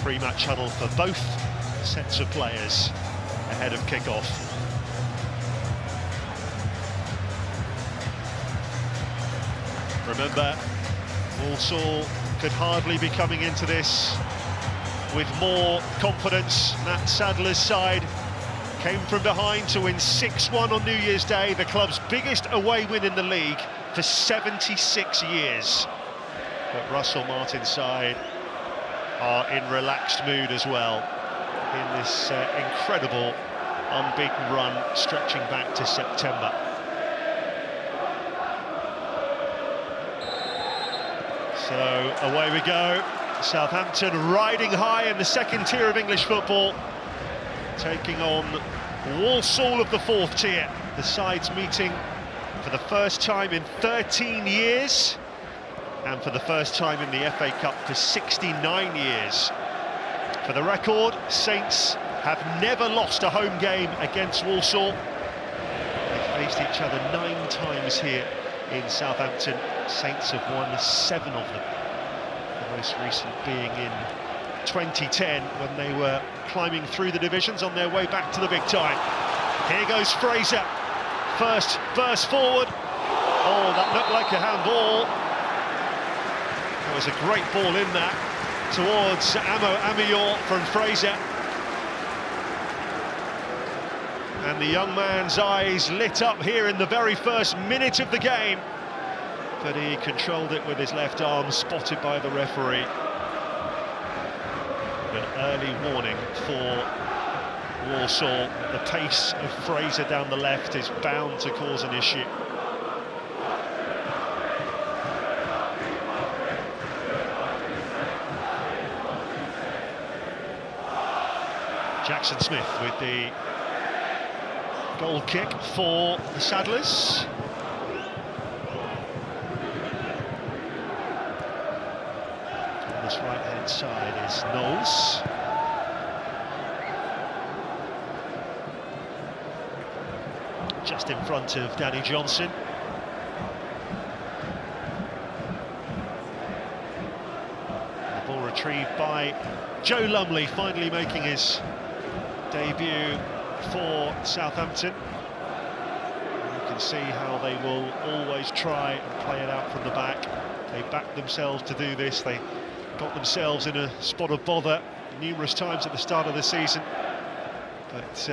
pre-match huddle for both sets of players ahead of kick-off. Remember, Walsall could hardly be coming into this with more confidence. That Sadler's side came from behind to win 6-1 on New Year's Day, the club's biggest away win in the league for 76 years. But Russell Martin's side are in relaxed mood as well in this incredible unbeaten run stretching back to September. So away we go. Southampton riding high in the second tier of English football, taking on Walsall of the fourth tier. The sides meeting for the first time in 13 years and for the first time in the FA Cup for 69 years. For the record, Saints have never lost a home game against Walsall. They've faced each other 9 times here in Southampton. Saints have won 7 of them. The most recent being in 2010 when they were climbing through the divisions on their way back to the big time. Here goes Fraser. First burst forward. Oh, that looked like a handball. There was a great ball in that towards Amior from Fraser. And the young man's eyes lit up here in the very first minute of the game. But he controlled it with his left arm, spotted by the referee. An early warning for Walsall. The pace of Fraser down the left is bound to cause an issue. Jackson Smith with the goal kick for the Sadlers. On this right-hand side is Knowles. Just in front of Danny Johnson. The ball retrieved by Joe Lumley, finally making his debut for Southampton. And you can see how they will always try and play it out from the back. They backed themselves to do this. They got themselves in a spot of bother numerous times at the start of the season. But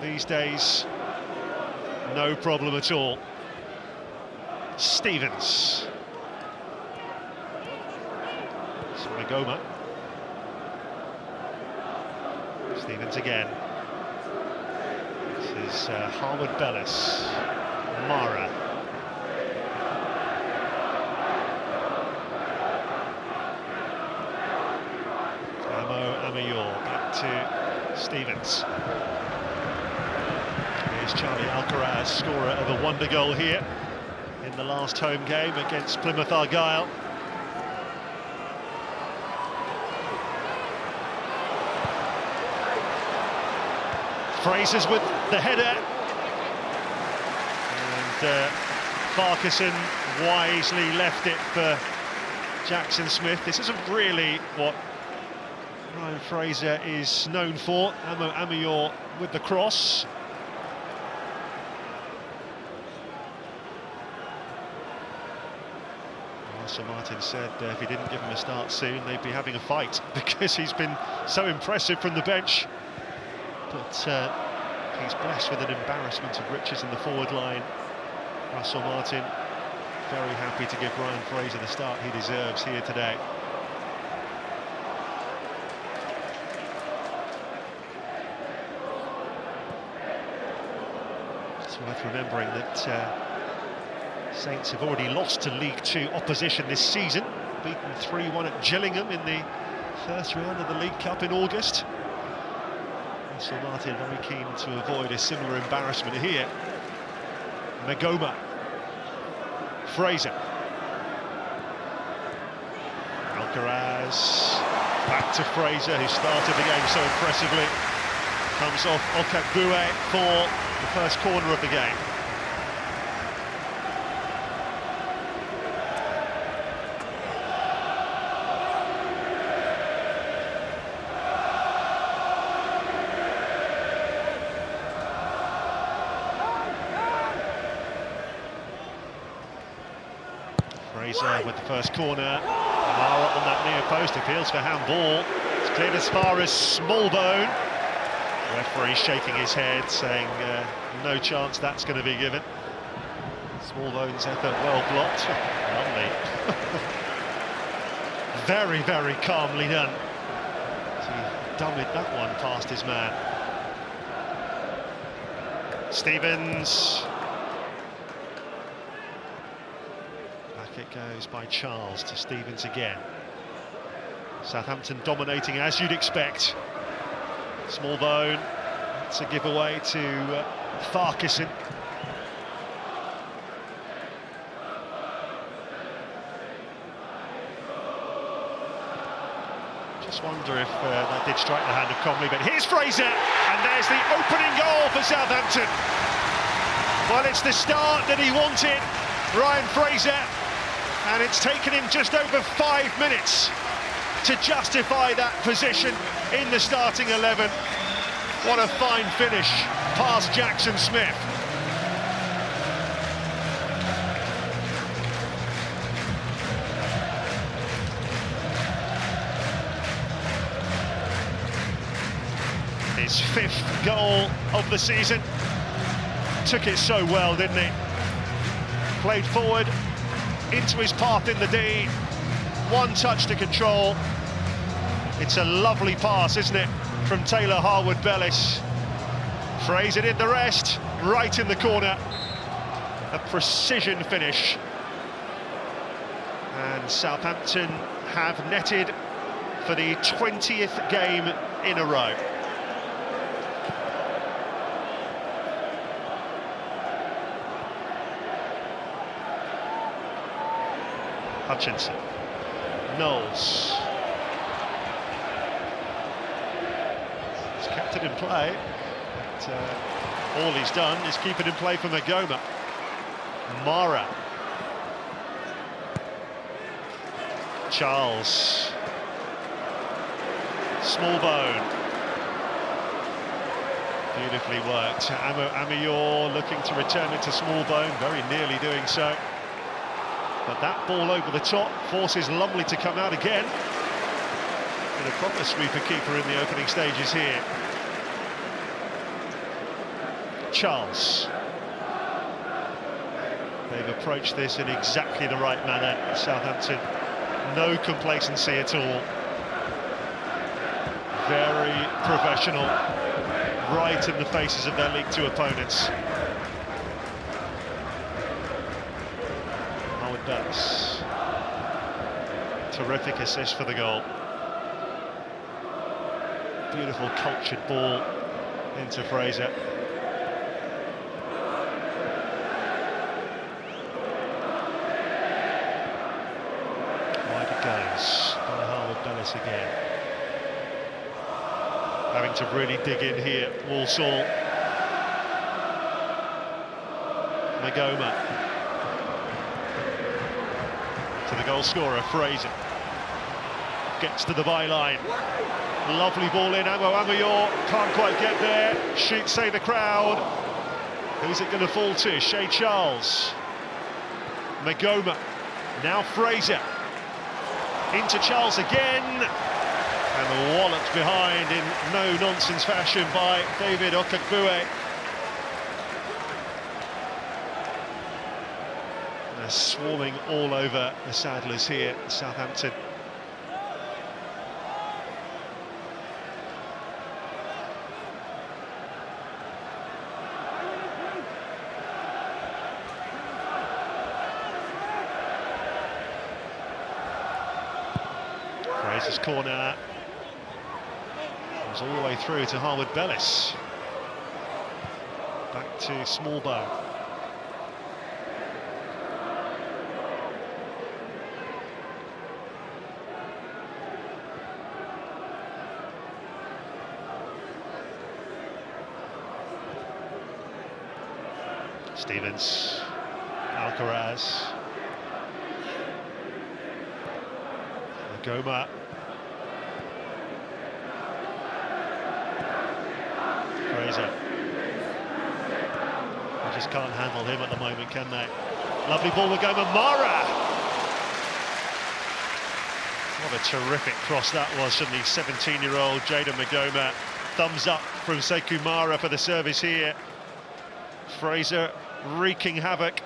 these days, no problem at all. Stevens. Saragoma. Stevens again. This is Harwood Bellis. Mara. Amior back to Stevens. Here's Charlie Alcaraz, scorer of a wonder goal here in the last home game against Plymouth Argyle. Fraser's with the header, and Farquharson wisely left it for Jackson Smith. This isn't really what Ryan Fraser is known for. Amior with the cross. Russell Martin said if he didn't give him a start soon, they'd be having a fight because he's been so impressive from the bench. But he's blessed with an embarrassment of riches in the forward line. Russell Martin very happy to give Ryan Fraser the start he deserves here today. It's worth remembering that Saints have already lost to League Two opposition this season, beaten 3-1 at Gillingham in the first round of the League Cup in August. Russell Martin very keen to avoid a similar embarrassment here. Magoma. Fraser. Alcaraz. Back to Fraser, who started the game so impressively. Comes off Okakbue for the first corner of the game. Fraser with the first corner. Mara on that near post, appeals for handball. It's cleared as far as Smallbone. Referee shaking his head, saying no chance that's going to be given. Smallbone's effort well blocked. Lovely. Very, very calmly done. He dummied that one past his man. Stevens. Back it goes by Charles to Stevens again. Southampton dominating as you'd expect. Smallbone, it's a giveaway to Farquharson. Just wonder if that did strike the hand of Comley, but here's Fraser, and there's the opening goal for Southampton. Well, it's the start that he wanted, Ryan Fraser, and it's taken him just over 5 minutes to justify that position in the starting 11. What a fine finish past Jackson Smith. His 5th goal of the season. Took it so well, didn't he? Played forward into his path in the D. One touch to control. It's a lovely pass, isn't it, from Taylor Harwood-Bellis. Fraser did the rest, right in the corner. A precision finish. And Southampton have netted for the 20th game in a row. Hutchinson. Knowles. He's kept it in play, but all he's done is keep it in play for Magoma. Mara. Charles. Smallbone. Beautifully worked. Amior looking to return it to Smallbone, very nearly doing so. But that ball over the top forces Lumley to come out again. And a proper sweeper keeper in the opening stages here. Charles. They've approached this in exactly the right manner. Southampton, no complacency at all. Very professional, right in the faces of their League Two opponents. Bellis. Terrific assist for the goal. Beautiful cultured ball into Fraser. Wide it goes by Harwood-Bellis again. Having to really dig in here, Walsall. Magoma. To the goal scorer, Fraser. Gets to the byline. Lovely ball in, Amior can't quite get there. Shoots, say the crowd. Who's it going to fall to? Shea Charles. Magoma. Now Fraser. Into Charles again. And walloped behind in no-nonsense fashion by David Okagbue. Swarming all over the Saddlers here, Southampton. Fraser's corner goes all the way through to Harwood-Bellis. Back to Smallbone. Stevens, Alcaraz, Magoma, Fraser. They just can't handle him at the moment, can they? Lovely ball, Magoma, Mara! What a terrific cross that was from the 17-year-old Jayden Magoma. Thumbs up from Sekou Mara for the service here. Fraser wreaking havoc.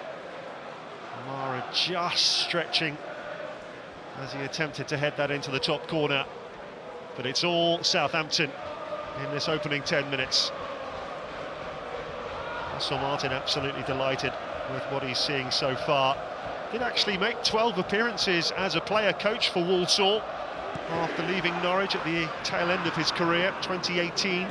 Mara just stretching as he attempted to head that into the top corner. But it's all Southampton in this opening 10 minutes. Russell Martin absolutely delighted with what he's seeing so far. Did actually make 12 appearances as a player coach for Walsall after leaving Norwich at the tail end of his career, 2018.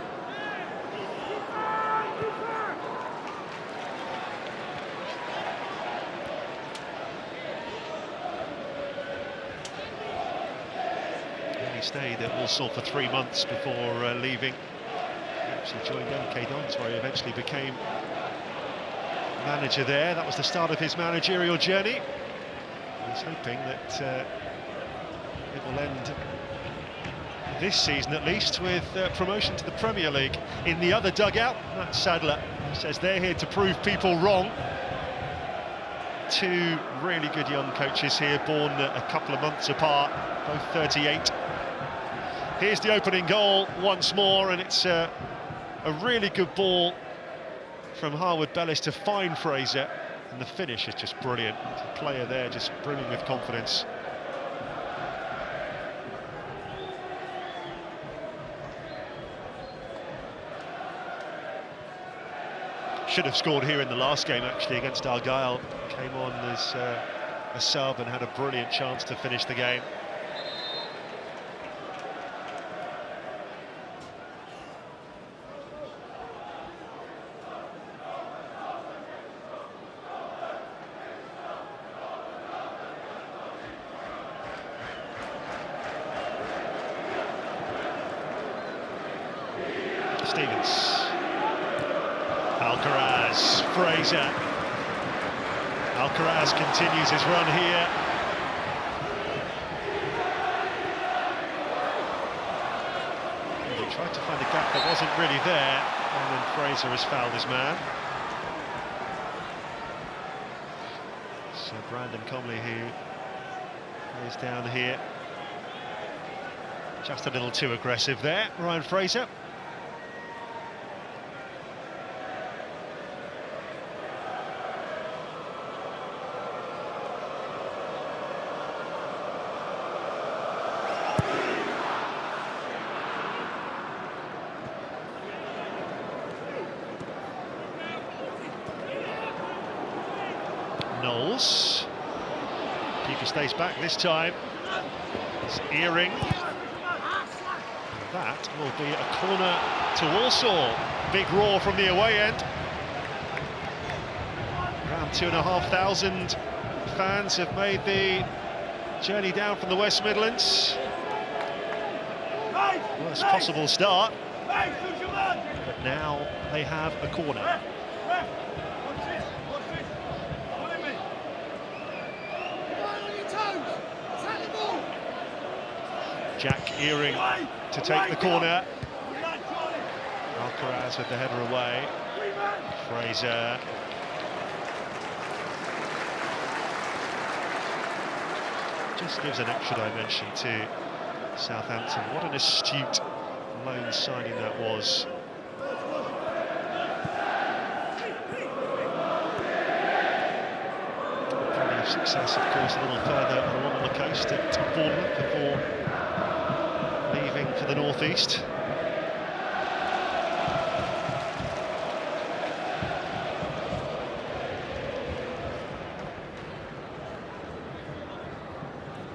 He stayed at Walsall for 3 months before leaving. He actually joined MK Dons, where he eventually became manager there. That was the start of his managerial journey. He's hoping that it will end this season at least with promotion to the Premier League. In the other dugout, Matt Sadler says they're here to prove people wrong. Two really good young coaches here, born a couple of months apart, both 38. Here's the opening goal once more, and it's a really good ball from Harwood Bellis to find Fraser, and the finish is just brilliant. The player there just brimming with confidence. Should have scored here in the last game actually against Argyle. Came on as a sub and had a brilliant chance to finish the game. Stevens, Alcaraz, Fraser. Alcaraz continues his run here. He tried to find a gap that wasn't really there, and then Fraser has fouled his man. So Brandon Comley, who is down here, just a little too aggressive there. Ryan Fraser. Knowles. Keeper stays back this time. It's Earring. That will be a corner to Walsall. Big roar from the away end. Around 2,500 fans have made the journey down from the West Midlands. Worst possible start. But now they have a corner. Jack Earring to take the corner. Alcaraz with the header away. Fraser. Just gives an extra dimension to Southampton. What an astute loan signing that was. Plenty of success, of course, a little further along the coast at Bournemouth before leaving for the northeast.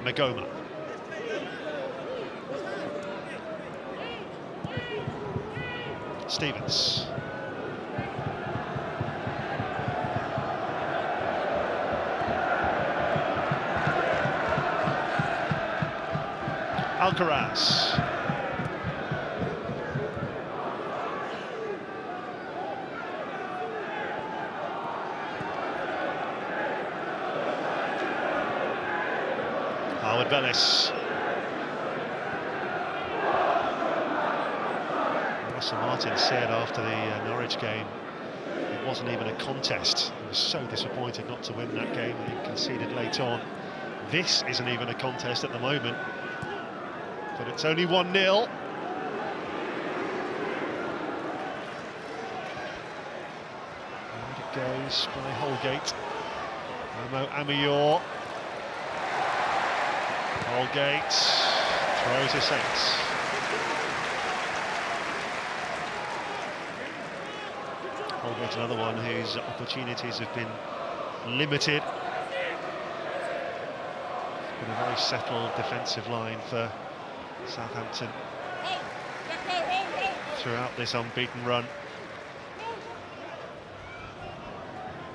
Magoma. Stevens. Alcaraz. Harwood Bellis. Russell Martin said after the Norwich game it wasn't even a contest. He was so disappointed not to win that game and he conceded late on. This isn't even a contest at the moment. but it's only 1-0. And it goes by Holgate. Amior. Holgate throws a sense. Holgate, another one whose opportunities have been limited. It's been a very settled defensive line for Southampton throughout this unbeaten run.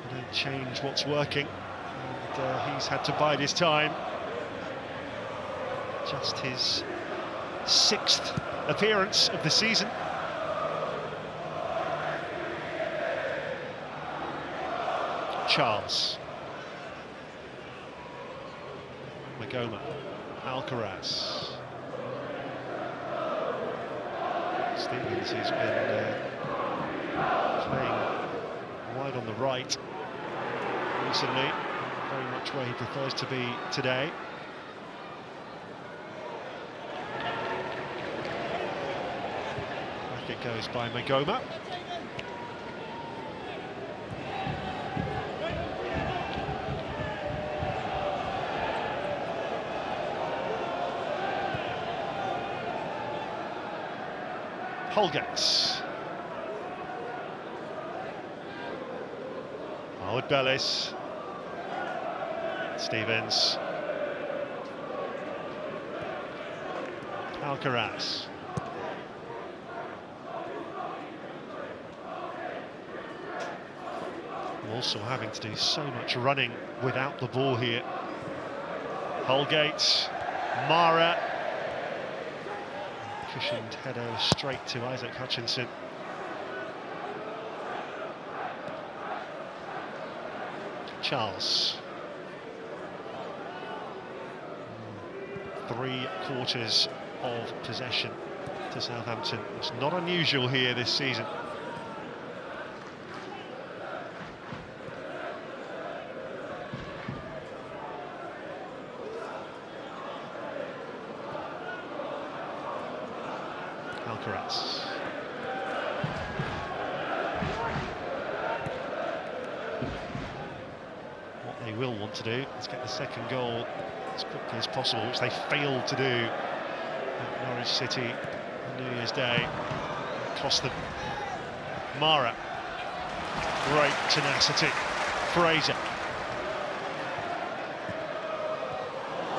They don't change what's working, and he's had to bide his time. Just his 6th appearance of the season. Charles. Magoma. Alcaraz. Stevens, who's been playing wide on the right recently, very much where he prefers to be today. Back it goes by Magoma. Holgate. Howard Bellis. Stevens. Alcaraz. Also having to do so much running without the ball here. Holgate. Mara. Cushioned header straight to Isaac Hutchinson. Charles. 3/4 of possession to Southampton. It's not unusual here this season. Alcaraz. What they will want to do is get the second goal as quickly as possible, which they failed to do at Norwich City on New Year's Day. Cost them. Mara. Great tenacity. Fraser.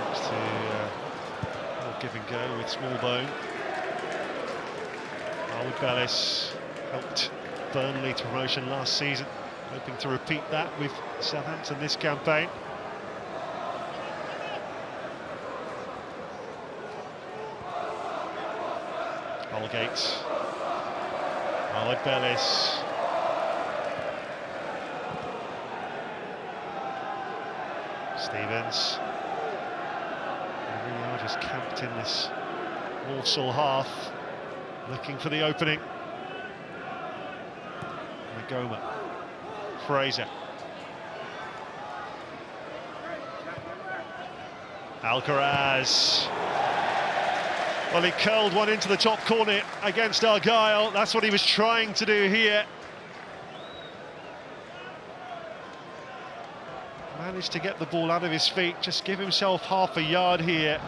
Next to give and go with Smallbone. Howard Bellis helped Burnley to promotion last season, hoping to repeat that with Southampton this campaign. Holgate. Howard Bellis. Stevens. And we are just camped in this Walsall half, looking for the opening. Magoma. Fraser. Alcaraz. Well, he curled one into the top corner against Argyle. That's what he was trying to do here. Managed to get the ball out of his feet, just give himself half a yard here.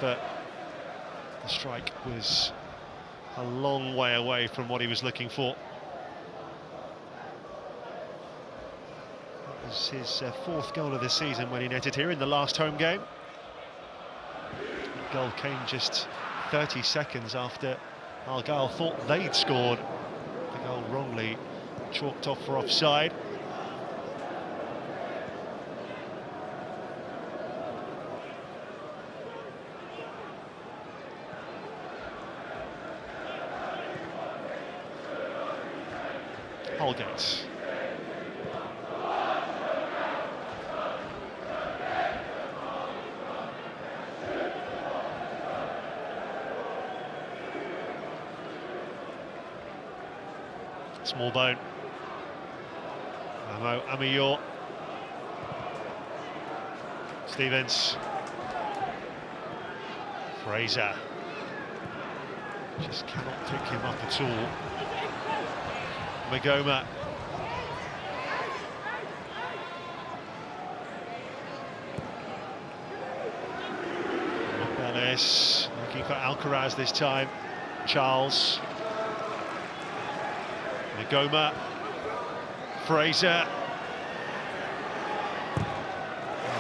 But the strike was a long way away from what he was looking for. That was his 4th goal of the season when he netted here in the last home game. The goal came just 30 seconds after Argyle thought they'd scored. The goal wrongly chalked off for offside. Holgate. Smallbone. Amior. Stevens. Fraser just cannot pick him up at all. Magoma. Bellis looking for Alcaraz this time. Charles. Magoma. Fraser.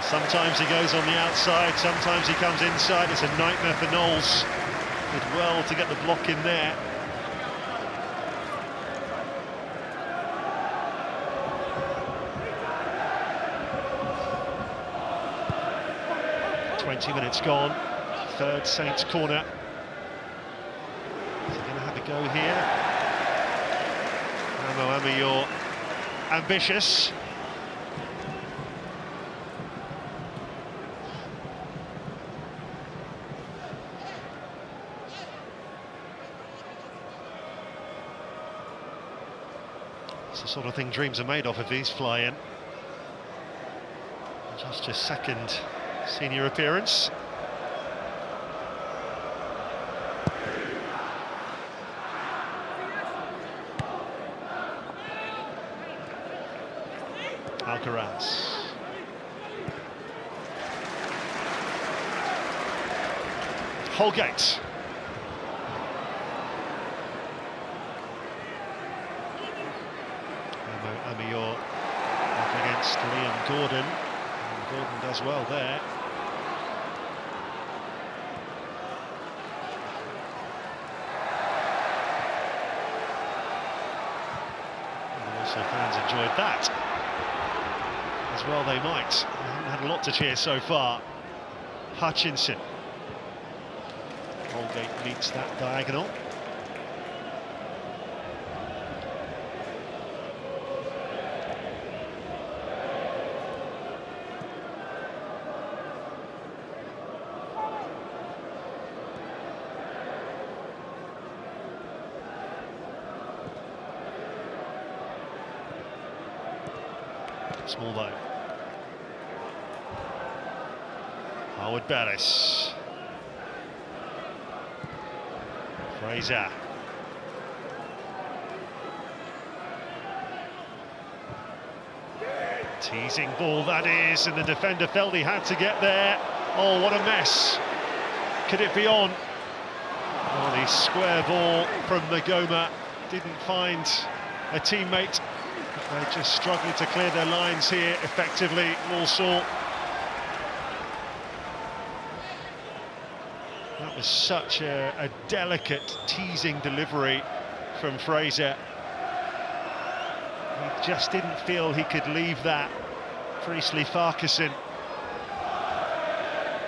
Sometimes he goes on the outside, sometimes he comes inside. It's a nightmare for Knowles. Did well to get the block in there. Minutes gone. Third Saints corner. Is he going to have a go here? Amo, you're ambitious. It's the sort of thing dreams are made of if he's flying. Just his second senior appearance. Alcaraz. Holgate. Amior up against Liam Gordon. And Gordon does well there. So fans enjoyed that, as well they might. They haven't had a lot to cheer so far. Hutchinson. Holgate meets that diagonal. Small though. Howard Bellis. Fraser. Teasing ball that is, and the defender felt he had to get there. Oh, what a mess. Could it be on? Oh, the square ball from Magoma didn't find a teammate. They're just struggling to clear their lines here effectively, Walsall. That was such a delicate, teasing delivery from Fraser. He just didn't feel he could leave that. Priestley Farquharson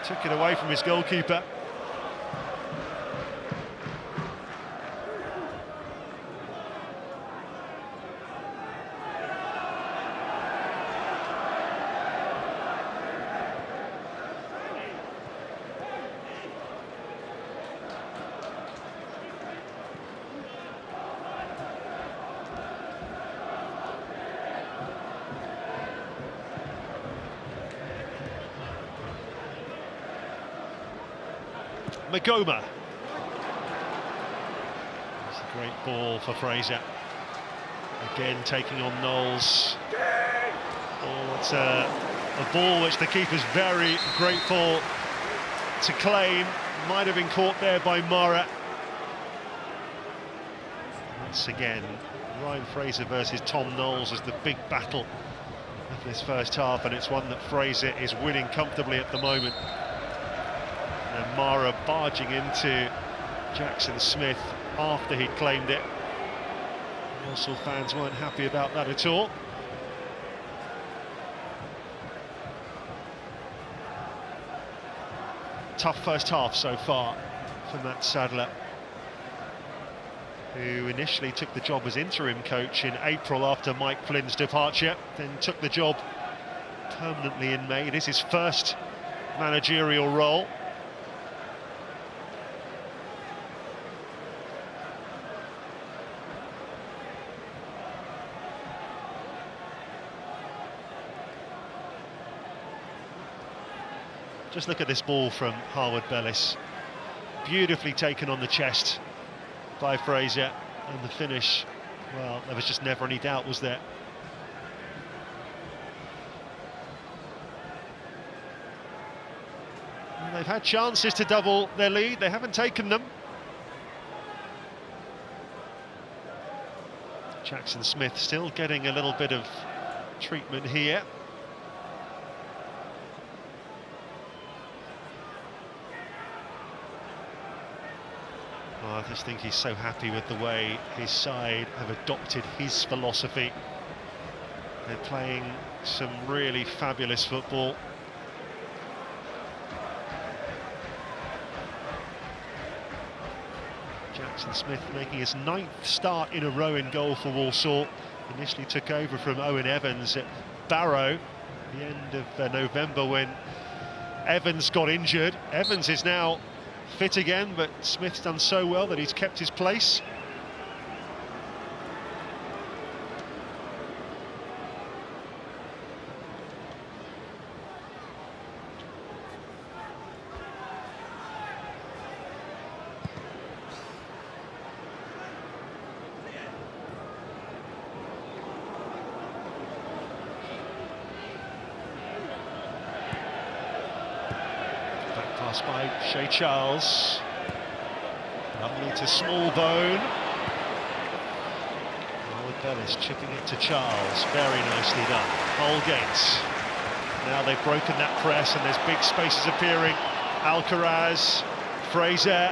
took it away from his goalkeeper. Magoma. It's a great ball for Fraser. Again taking on Knowles. Oh, it's a ball which the keeper's very grateful to claim. Might have been caught there by Mara. Once again, Ryan Fraser versus Tom Knowles is the big battle of this first half, and it's one that Fraser is winning comfortably at the moment. And Mara barging into Jackson Smith after he'd claimed it. Walsall fans weren't happy about that at all. Tough first half so far for Matt Sadler, who initially took the job as interim coach in April after Mike Flynn's departure, then took the job permanently in May. It is his first managerial role. Just look at this ball from Howard Bellis. beautifully taken on the chest by Fraser, and the finish, well, there was just never any doubt, was there? And they've had chances to double their lead, they haven't taken them. Jackson Smith still getting a little bit of treatment here. Oh, I just think he's so happy with the way his side have adopted his philosophy. They're playing some really fabulous football. Jackson Smith making his 9th start in a row in goal for Walsall. Initially took over from Owen Evans at Barrow at the end of November when Evans got injured. Evans is now fit again, but Smith's done so well that he's kept his place. Pass by Shea Charles, lovely to Smallbone. Howard Bellis chipping it to Charles, very nicely done. Holgate, now they've broken that press and there's big spaces appearing. Alcaraz, Fraser.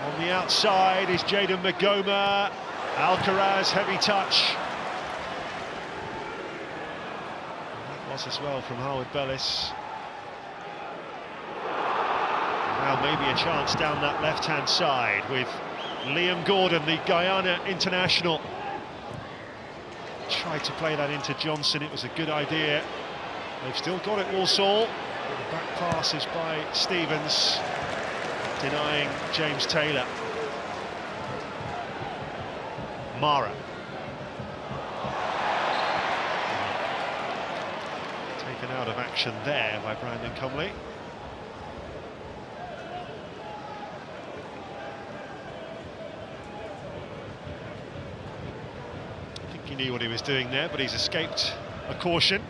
On the outside is Jayden Magoma. Alcaraz, heavy touch. And that was as well from Howard Bellis. Now maybe a chance down that left-hand side with Liam Gordon, the Guyana international. Tried to play that into Johnson, it was a good idea. They've still got it, Walsall. The back pass is by Stevens, denying James Taylor. Mara. Taken out of action there by Brandon Comley. He knew what he was doing there, but he's escaped a caution.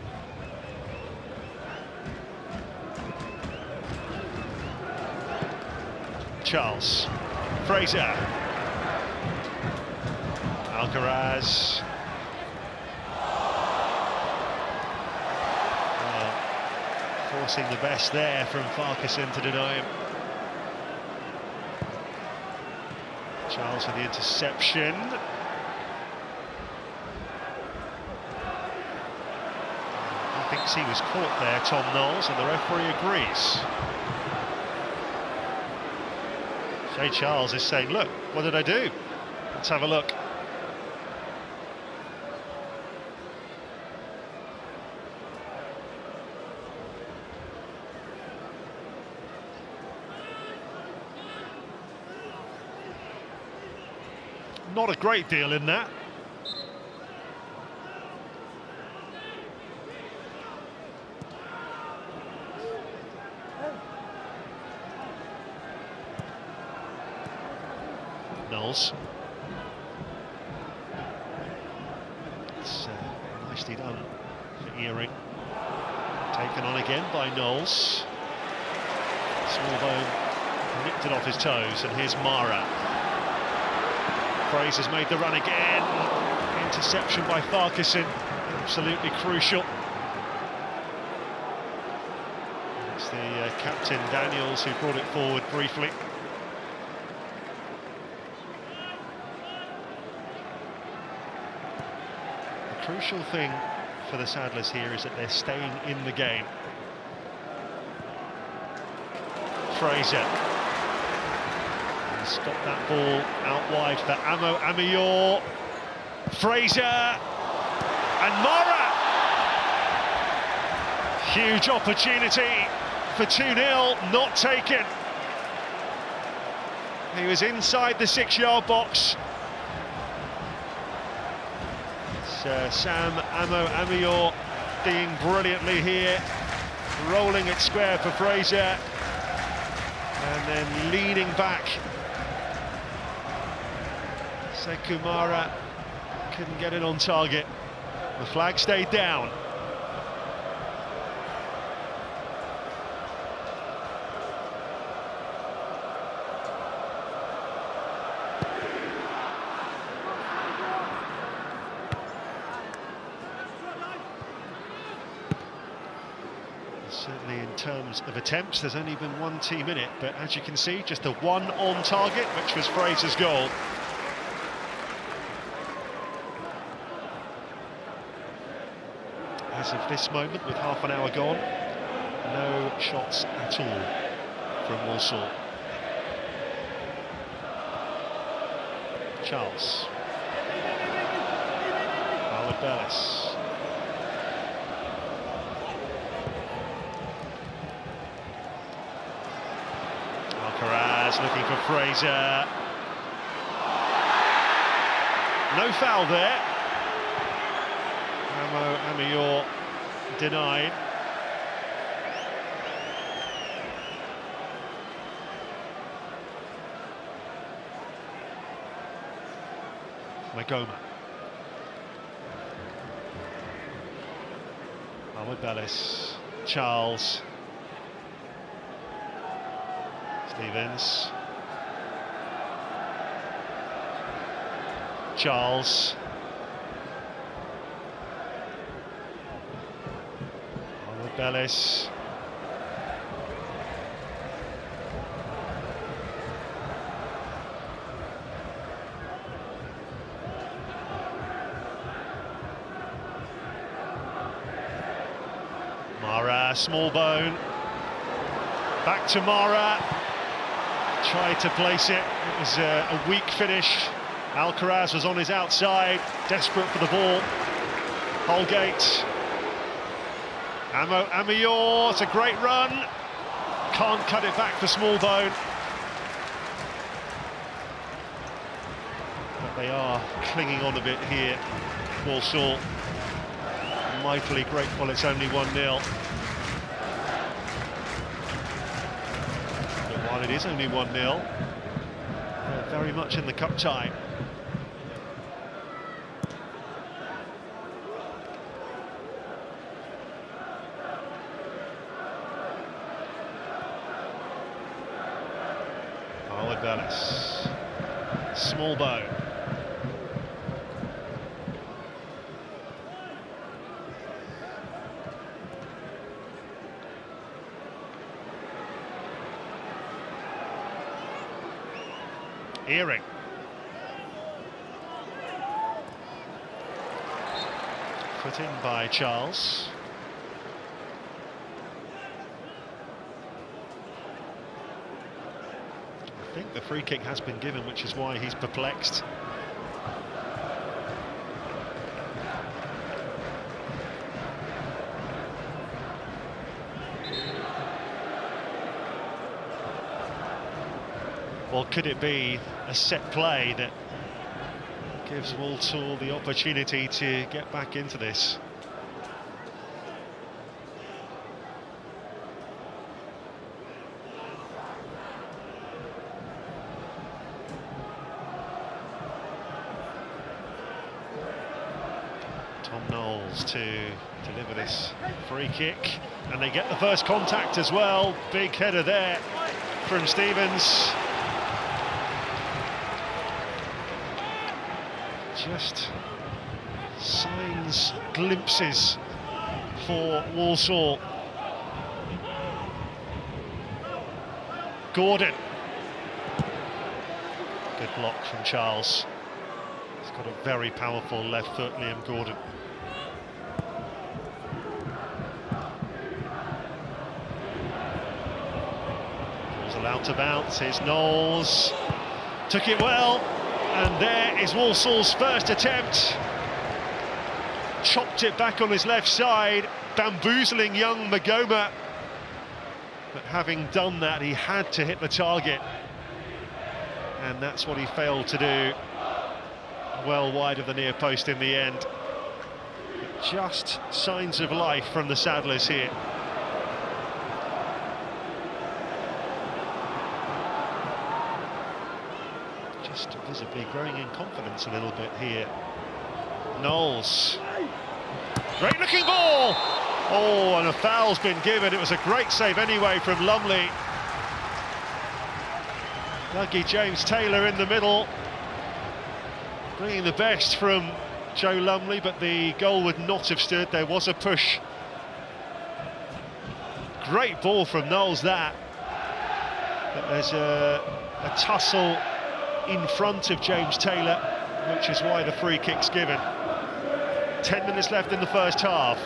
Charles, Fraser, Alcaraz. Well, forcing the best there from Farquharson to deny him. Charles with the interception. Thinks he was caught there, Tom Knowles, and the referee agrees. Shea Charles is saying, look, what did I do? Let's have a look. Not a great deal in that. Knowles. It's nicely done for Earring. Taken on again by Knowles. Smallbone nipped it off his toes, and here's Mara. Fraser's made the run again. Interception by Farquharson, absolutely crucial. It's the captain Daniels who brought it forward briefly. The crucial thing for the Saddlers here is that they're staying in the game. Fraser. He's got that ball out wide for Amo Amior. Fraser and Mara. Huge opportunity for 2-0, not taken. He was inside the 6-yard box. It's Sam Amo Amior being brilliantly here, rolling it square for Fraser. And then leaning back. Sekumara couldn't get it on target. The flag stayed down. Certainly in terms of attempts, there's only been one team in it, but as you can see, just the one on target, which was Fraser's goal. As of this moment, with half an hour gone, no shots at all from Walsall. Charles. Howard Bellis. Alcaraz looking for Fraser. No foul there. Amior denied. Magoma. Howard Bellis. Charles. Stevens. Charles. Howard Bellis. Mara, small bone. Back to Mara. Tried to place it. It was a weak finish. Alcaraz was on his outside, desperate for the ball. Holgate. Amior, it's a great run. Can't cut it back for Smallbone. But they are clinging on a bit here. Walsall mightily grateful it's only 1-0. But while it is only 1-0, they're very much in the cup tie. Howard Bellis. Smallbone. Earring. Put in by Charles. I think the free kick has been given, which is why he's perplexed. Or could it be a set play that gives Walsall the opportunity to get back into this? Tom Knowles to deliver this free kick, and they get the first contact as well. Big header there from Stevens. Just signs, glimpses for Walsall. Gordon. Good block from Charles. He's got a very powerful left foot, Liam Gordon. Ball's allowed to bounce. Here's Knowles. Took it well. And there is Walsall's first attempt. Chopped it back on his left side, bamboozling young Magoma. But having done that, he had to hit the target. And that's what he failed to do. Well wide of the near post in the end. But just signs of life from the Saddlers here. just visibly growing in confidence a little bit here. Knowles. Great looking ball! Oh, and a foul's been given. It was a great save anyway from Lumley. Lucky James Taylor in the middle, bringing the best from Joe Lumley, but the goal would not have stood. There was a push. Great ball from Knowles, that. But there's a tussle in front of James Taylor, which is why the free kick's given. 10 minutes left in the first half.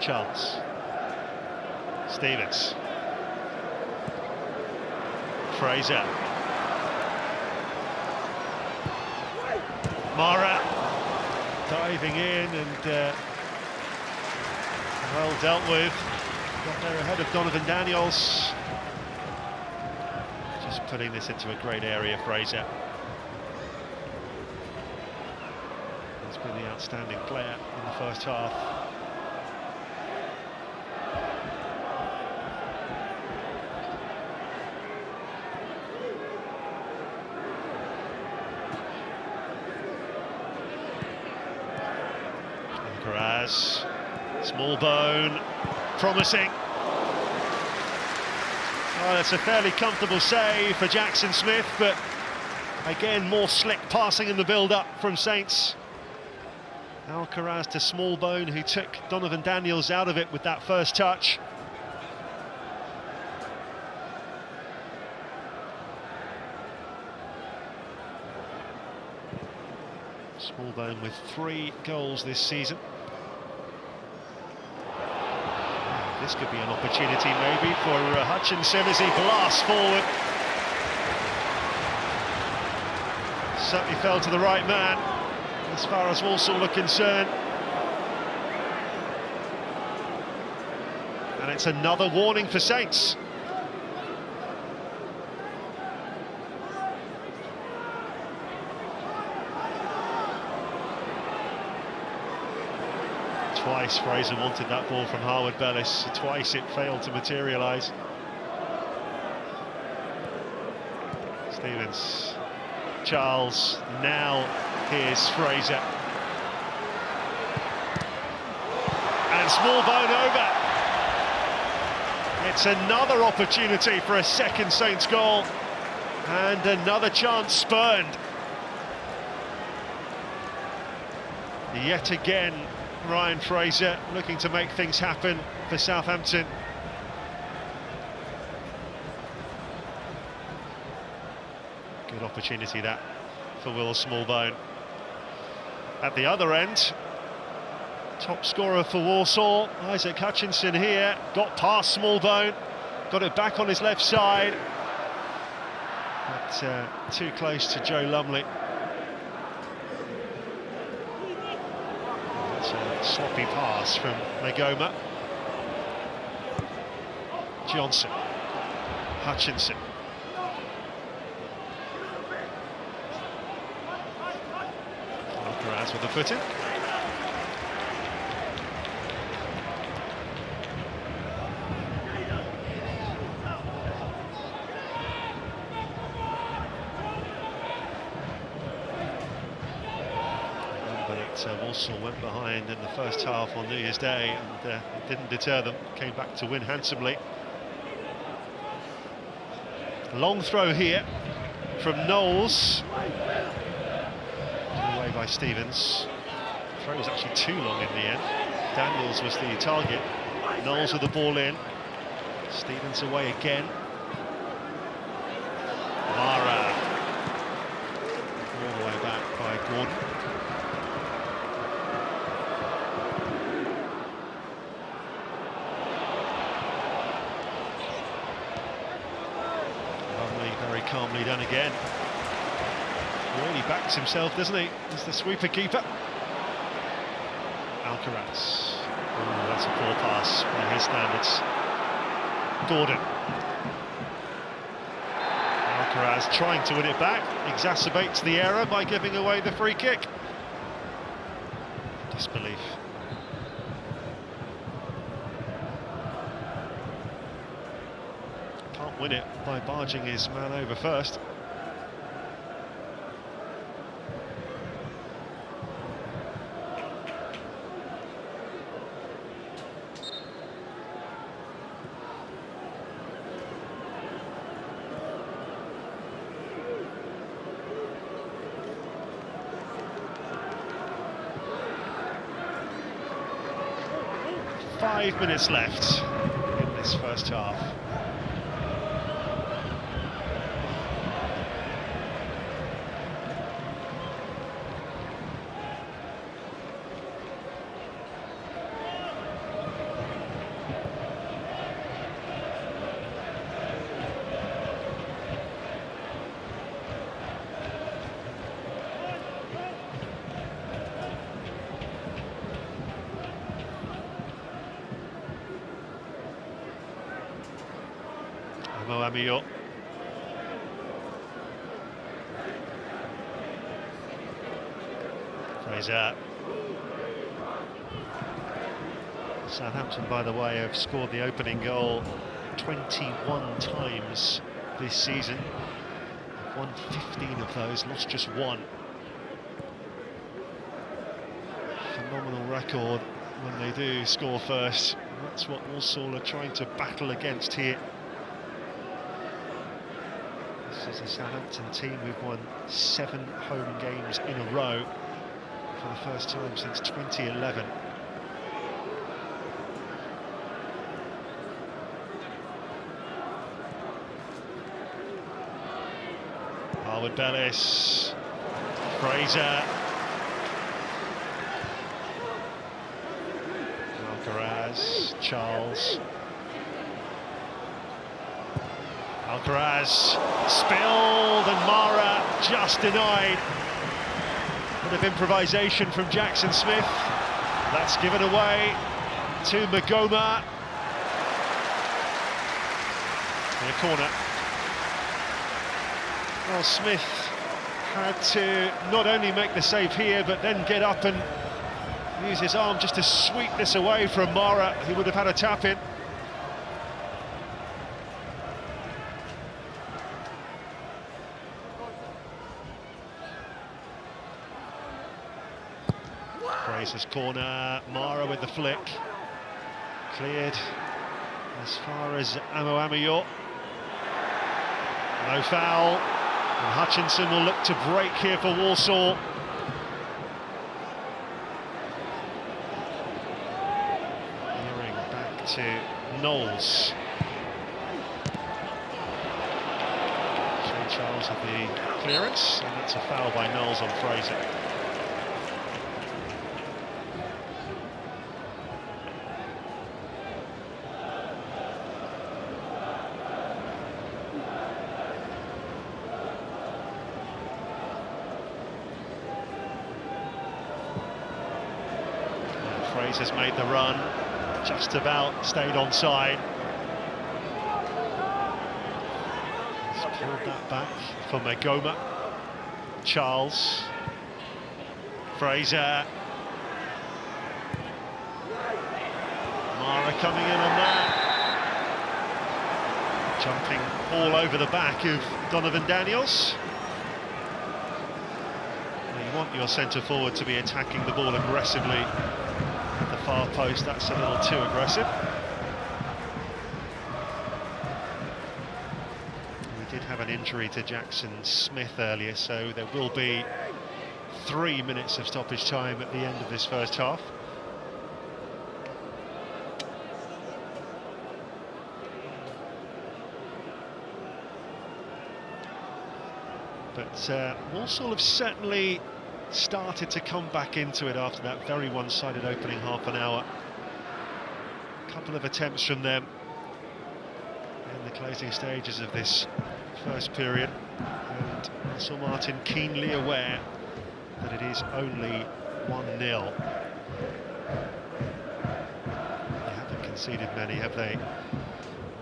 Charles. Stevens. Fraser. Mara diving in and well dealt with. Got there ahead of Donovan Daniels. Just putting this into a great area, Fraser. He's been the outstanding player in the first half. Small bone, promising. Oh, that's a fairly comfortable save for Jackson Smith, but again, more slick passing in the build-up from Saints. Alcaraz to Smallbone, who took Donovan Daniels out of it with that first touch. Smallbone with 3 goals this season. This could be an opportunity maybe for Hutchinson as he blasts forward. Certainly fell to the right man as far as Walsall are concerned. And it's another warning for Saints. Twice Fraser wanted that ball from Harwood Bellis, twice it failed to materialise. Stevens, Charles, now here's Fraser. And Smallbone over. It's another opportunity for a second Saints goal, and another chance spurned. Yet again, Ryan Fraser looking to make things happen for Southampton. Good opportunity that for Will Smallbone. At the other end, top scorer for Walsall, Isaac Hutchinson here, got past Smallbone, got it back on his left side, but too close to Joe Lumley. Sloppy pass from Magoma. Johnson. Hutchinson. Alcaraz with the foot in. Walsall went behind in the first half on New Year's Day, and it didn't deter them, came back to win handsomely. Long throw here from Knowles. Away by Stevens. The throw was actually too long in the end. Daniels was the target. Knowles with the ball in. Stevens away again. Mara. All the way back by Gordon. Calmly done again. Really backs himself, doesn't he? He's the sweeper keeper. Alcaraz. Oh, that's a poor pass by his standards. Gordon. Alcaraz trying to win it back, exacerbates the error by giving away the free kick. Disbelief. win it by barging his man over first. Five minutes left in this first half. Mohamio. Fraser. Southampton, by the way, have scored the opening goal 21 times this season. They've won 15 of those, lost just one. Phenomenal record when they do score first. That's what Walsall are trying to battle against here. This is a Southampton team who've won 7 home games in a row for the first time since 2011. Harwood Bellis, Fraser, Alcaraz, Charles. Alcaraz spilled and Mara just denied. Bit of improvisation from Jackson Smith. That's given away to Magoma. In a corner. Well, Smith had to not only make the save here, but then get up and use his arm just to sweep this away from Mara. He would have had a tap in. Fraser's corner, Mara with the flick. Cleared as far as Amoamio. No foul, and Hutchinson will look to break here for Walsall. Veering back to Knowles. Shane Charles with the clearance, and that's a foul by Knowles on Fraser. Fraser's made the run, just about stayed onside. He's pulled that back for Magoma. Charles. Fraser. Mara coming in on that. Jumping all over the back of Donovan Daniels. You want your centre forward to be attacking the ball aggressively. The far post, that's a little too aggressive. We did have an injury to Jackson Smith earlier, so there will be 3 minutes of stoppage time at the end of this first half. But Walsall have certainly started to come back into it after that very one-sided opening half an hour. A couple of attempts from them in the closing stages of this first period, and Russell Martin keenly aware that it is only 1-0. They haven't conceded many, have they?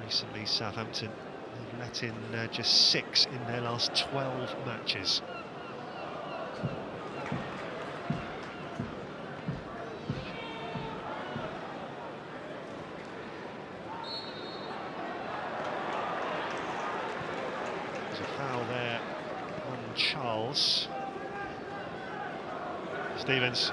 Recently, Southampton have let in just 6 in their last 12 matches. Charles. Stevens.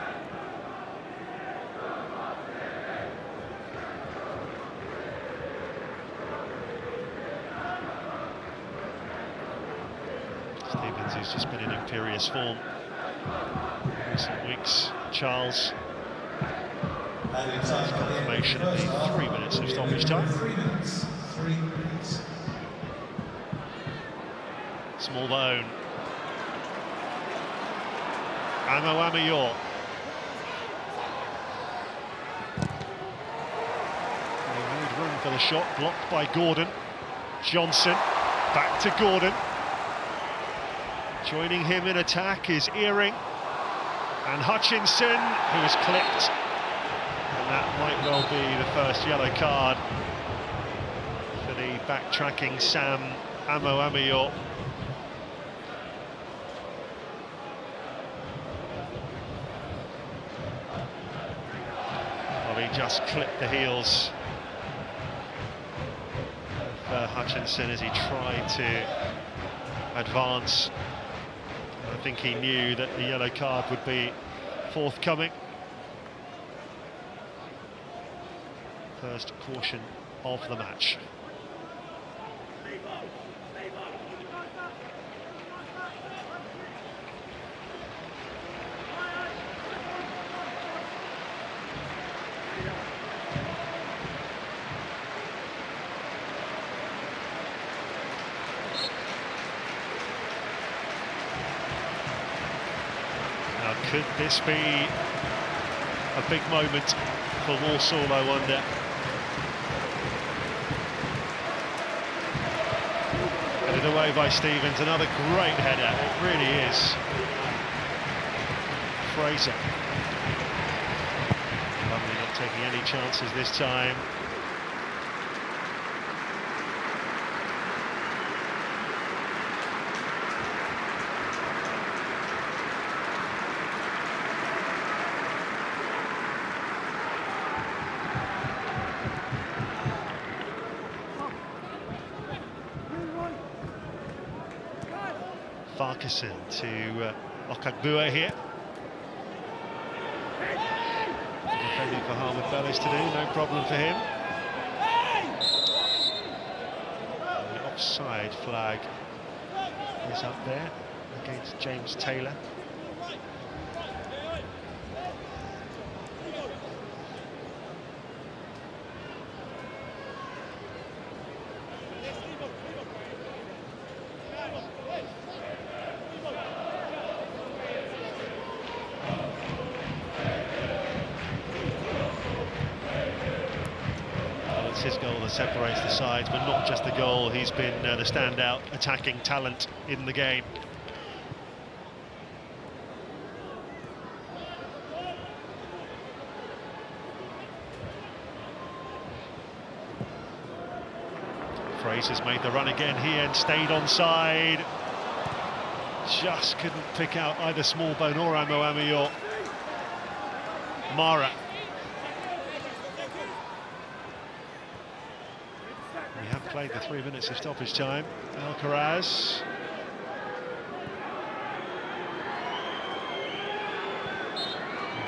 Stevens, who's just been in imperious form in recent weeks. Charles. Confirmation of the 3 minutes of stoppage time. 3 minutes. 3 minutes. Small bone. Amo. They made room for the shot, blocked by Gordon. Johnson, back to Gordon. Joining him in attack is Earing. And Hutchinson, who is clipped. And that might well be the first yellow card for the backtracking Sam Amo. Well, he just clipped the heels of Hutchinson as he tried to advance. I think he knew that the yellow card would be forthcoming. First caution of the match. Now, could this be a big moment for Walsall, I wonder? Headed away by Stevens, another great header, it really is. Fraser. Lovely, not taking any chances this time. Farquharson to Okagbue here. Defending for Harwood Bellis to do, no problem for him. The offside flag is up there against James Taylor. His goal that separates the sides, but not just the goal, he's been the standout attacking talent in the game. Fraser's made the run again here and stayed onside. Just couldn't pick out either Smallbone or Amo. Mara. We have played the 3 minutes of stoppage time. Alcaraz.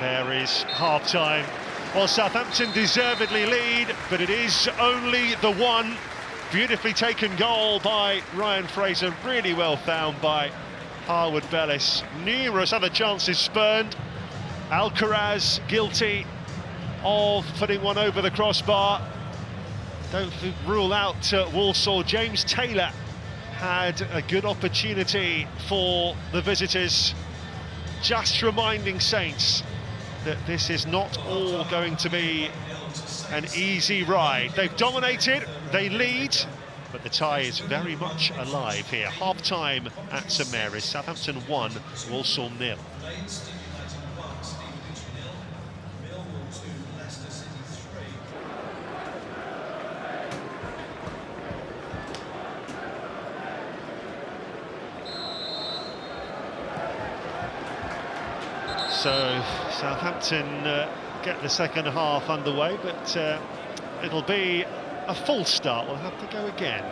There is half-time. Well, Southampton deservedly lead, but it is only the one. Beautifully taken goal by Ryan Fraser, really well found by Harwood Bellis. Numerous other chances spurned. Alcaraz guilty of putting one over the crossbar. Don't rule out Walsall. James Taylor had a good opportunity for the visitors. Just reminding Saints that this is not all going to be an easy ride. They've dominated, they lead, but the tie is very much alive here. Half-time at St Mary's. Southampton 1, Walsall 0. So Southampton get the second half underway, but it'll be a full start. We'll have to go again.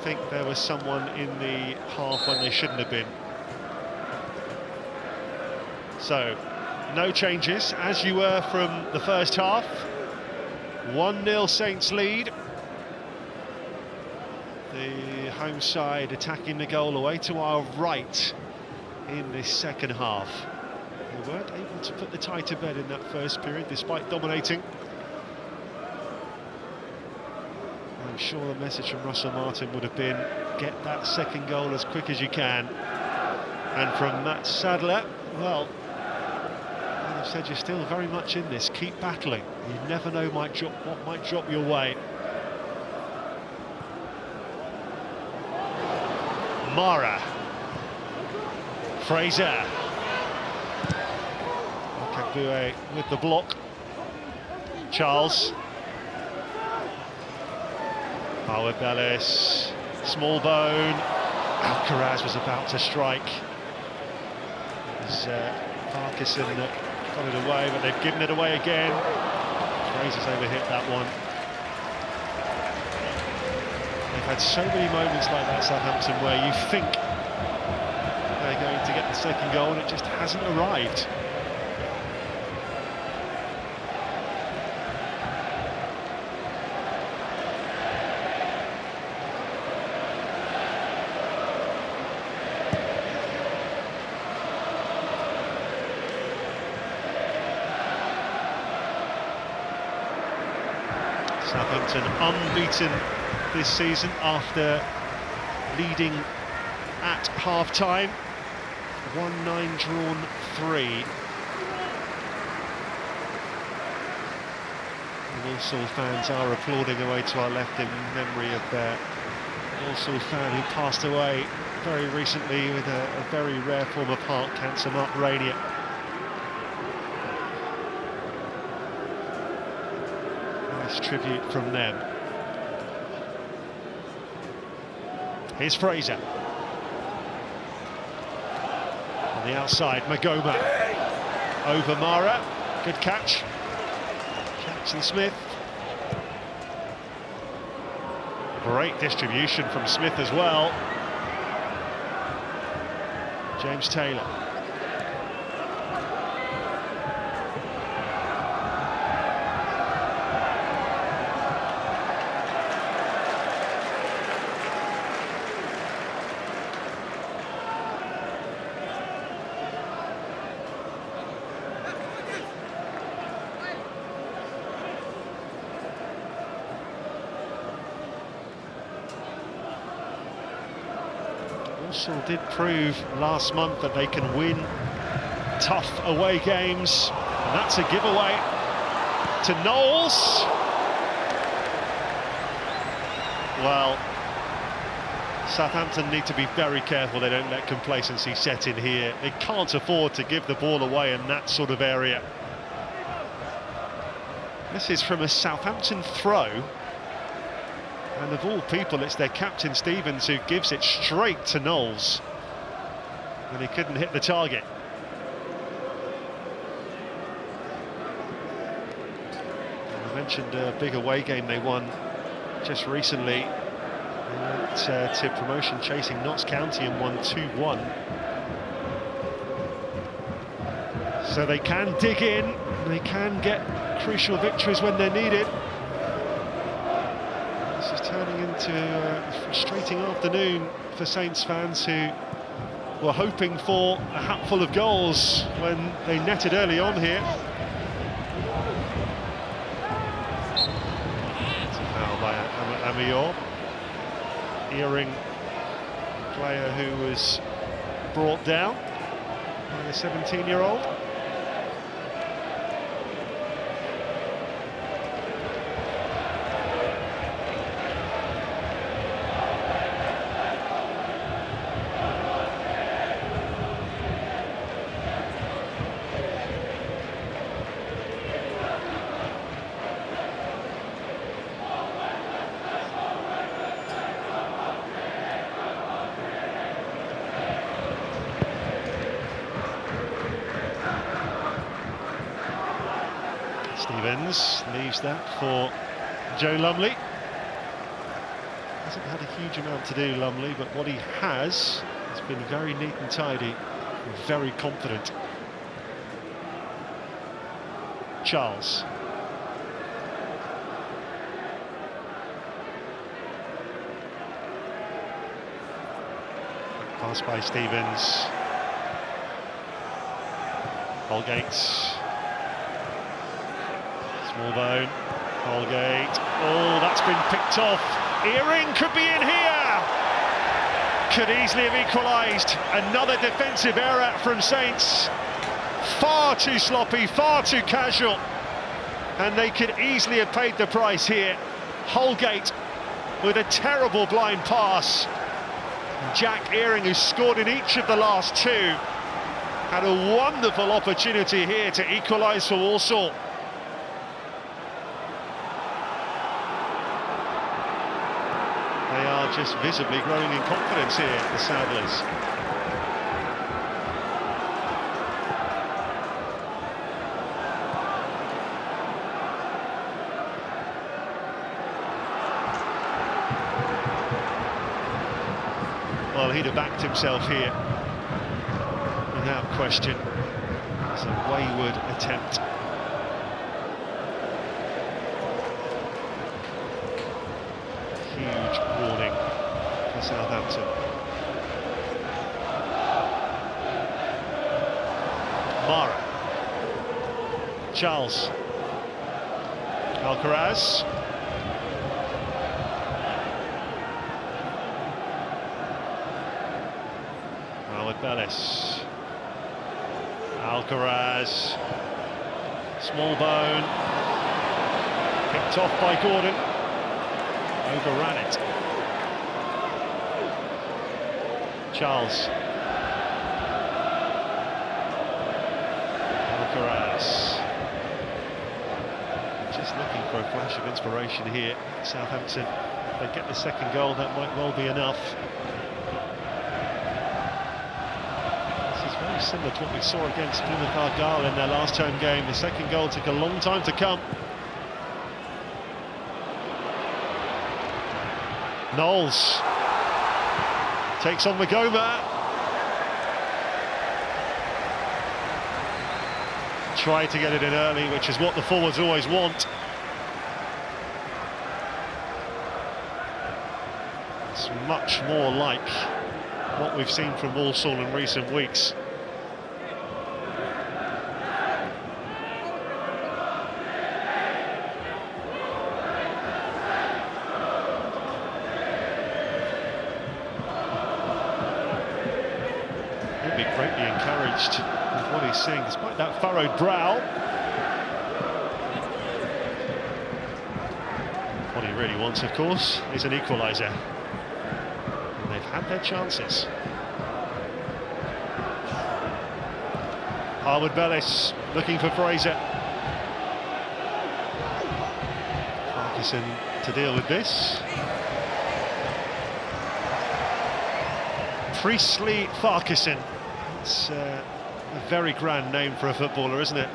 think there was someone in the half when they shouldn't have been. So, no changes, as you were from the first half. 1-0 Saints lead. The home side attacking the goal away to our right in this second half. They weren't able to put the tie to bed in that first period, despite dominating. I'm sure the message from Russell Martin would have been, get that second goal as quick as you can. And from Matt Sadler, well, I've said you're still very much in this. Keep battling. You never know what might drop your way. Mara. Fraser. Kabue with the block. Charles. Howard Bellis. Small bone. Alcaraz was about to strike. It was Parkinson that got it away, but they've given it away again. Fraser's overhit that one. They've had so many moments like that, Southampton, where you think they're going to get the second goal and it just hasn't arrived. Southampton unbeaten this season after leading at half-time. 1-9 drawn 3. The Walsall fans are applauding away to our left in memory of their Walsall fan who passed away very recently with a very rare form of heart cancer, Mark Rainier. Nice tribute from them. Here's Fraser. On the outside, Magoma. Over Mara. Good catch. Jackson Smith. Great distribution from Smith as well. James Taylor. Walsall did prove last month that they can win tough away games, and that's a giveaway to Knowles. Well, Southampton need to be very careful they don't let complacency set in here. They can't afford to give the ball away in that sort of area. This is from a Southampton throw. And of all people, it's their captain, Stevens, who gives it straight to Knowles. And he couldn't hit the target. I mentioned a big away game they won just recently. They went to promotion chasing Notts County and won 2-1. So they can dig in, and they can get crucial victories when they're needed. This is turning into a frustrating afternoon for Saints fans who were hoping for a hatful of goals when they netted early on here. It's a foul by Amior. Earring player who was brought down by a 17-year-old. Stevens leaves that for Joe Lumley. Hasn't had a huge amount to do, Lumley, but what he has been very neat and tidy, and very confident. Charles. Pass by Stevens. Holgate. Smallbone. Holgate. Oh, that's been picked off. Earring could be in here. Could easily have equalised. Another defensive error from Saints. Far too sloppy, far too casual. And they could easily have paid the price here. Holgate with a terrible blind pass. Jack Earring, who scored in each of the last two, had a wonderful opportunity here to equalise for Walsall. They are just visibly growing in confidence here, the Saddlers. Well, he'd have backed himself here, without question. It's a wayward attempt. Huge warning for Southampton. Mara. Charles. Alcaraz. Bellis. Alcaraz. Smallbone. Picked off by Gordon. Overran it. Charles. Alcaraz. Just looking for a flash of inspiration here. Southampton, if they get the second goal, that might well be enough. Very similar to what we saw against Plymouth Argyle in their last home game. The second goal took a long time to come. Knowles takes on Magoma. Tried to get it in early, which is what the forwards always want. It's much more like what we've seen from Walsall in recent weeks. He'll be greatly encouraged with what he's seeing, despite that furrowed brow. What he really wants, of course, is an equaliser. They've had their chances. Harwood Bellis looking for Fraser. Farquharson to deal with this. Priestley Farquharson. It's a very grand name for a footballer, isn't it?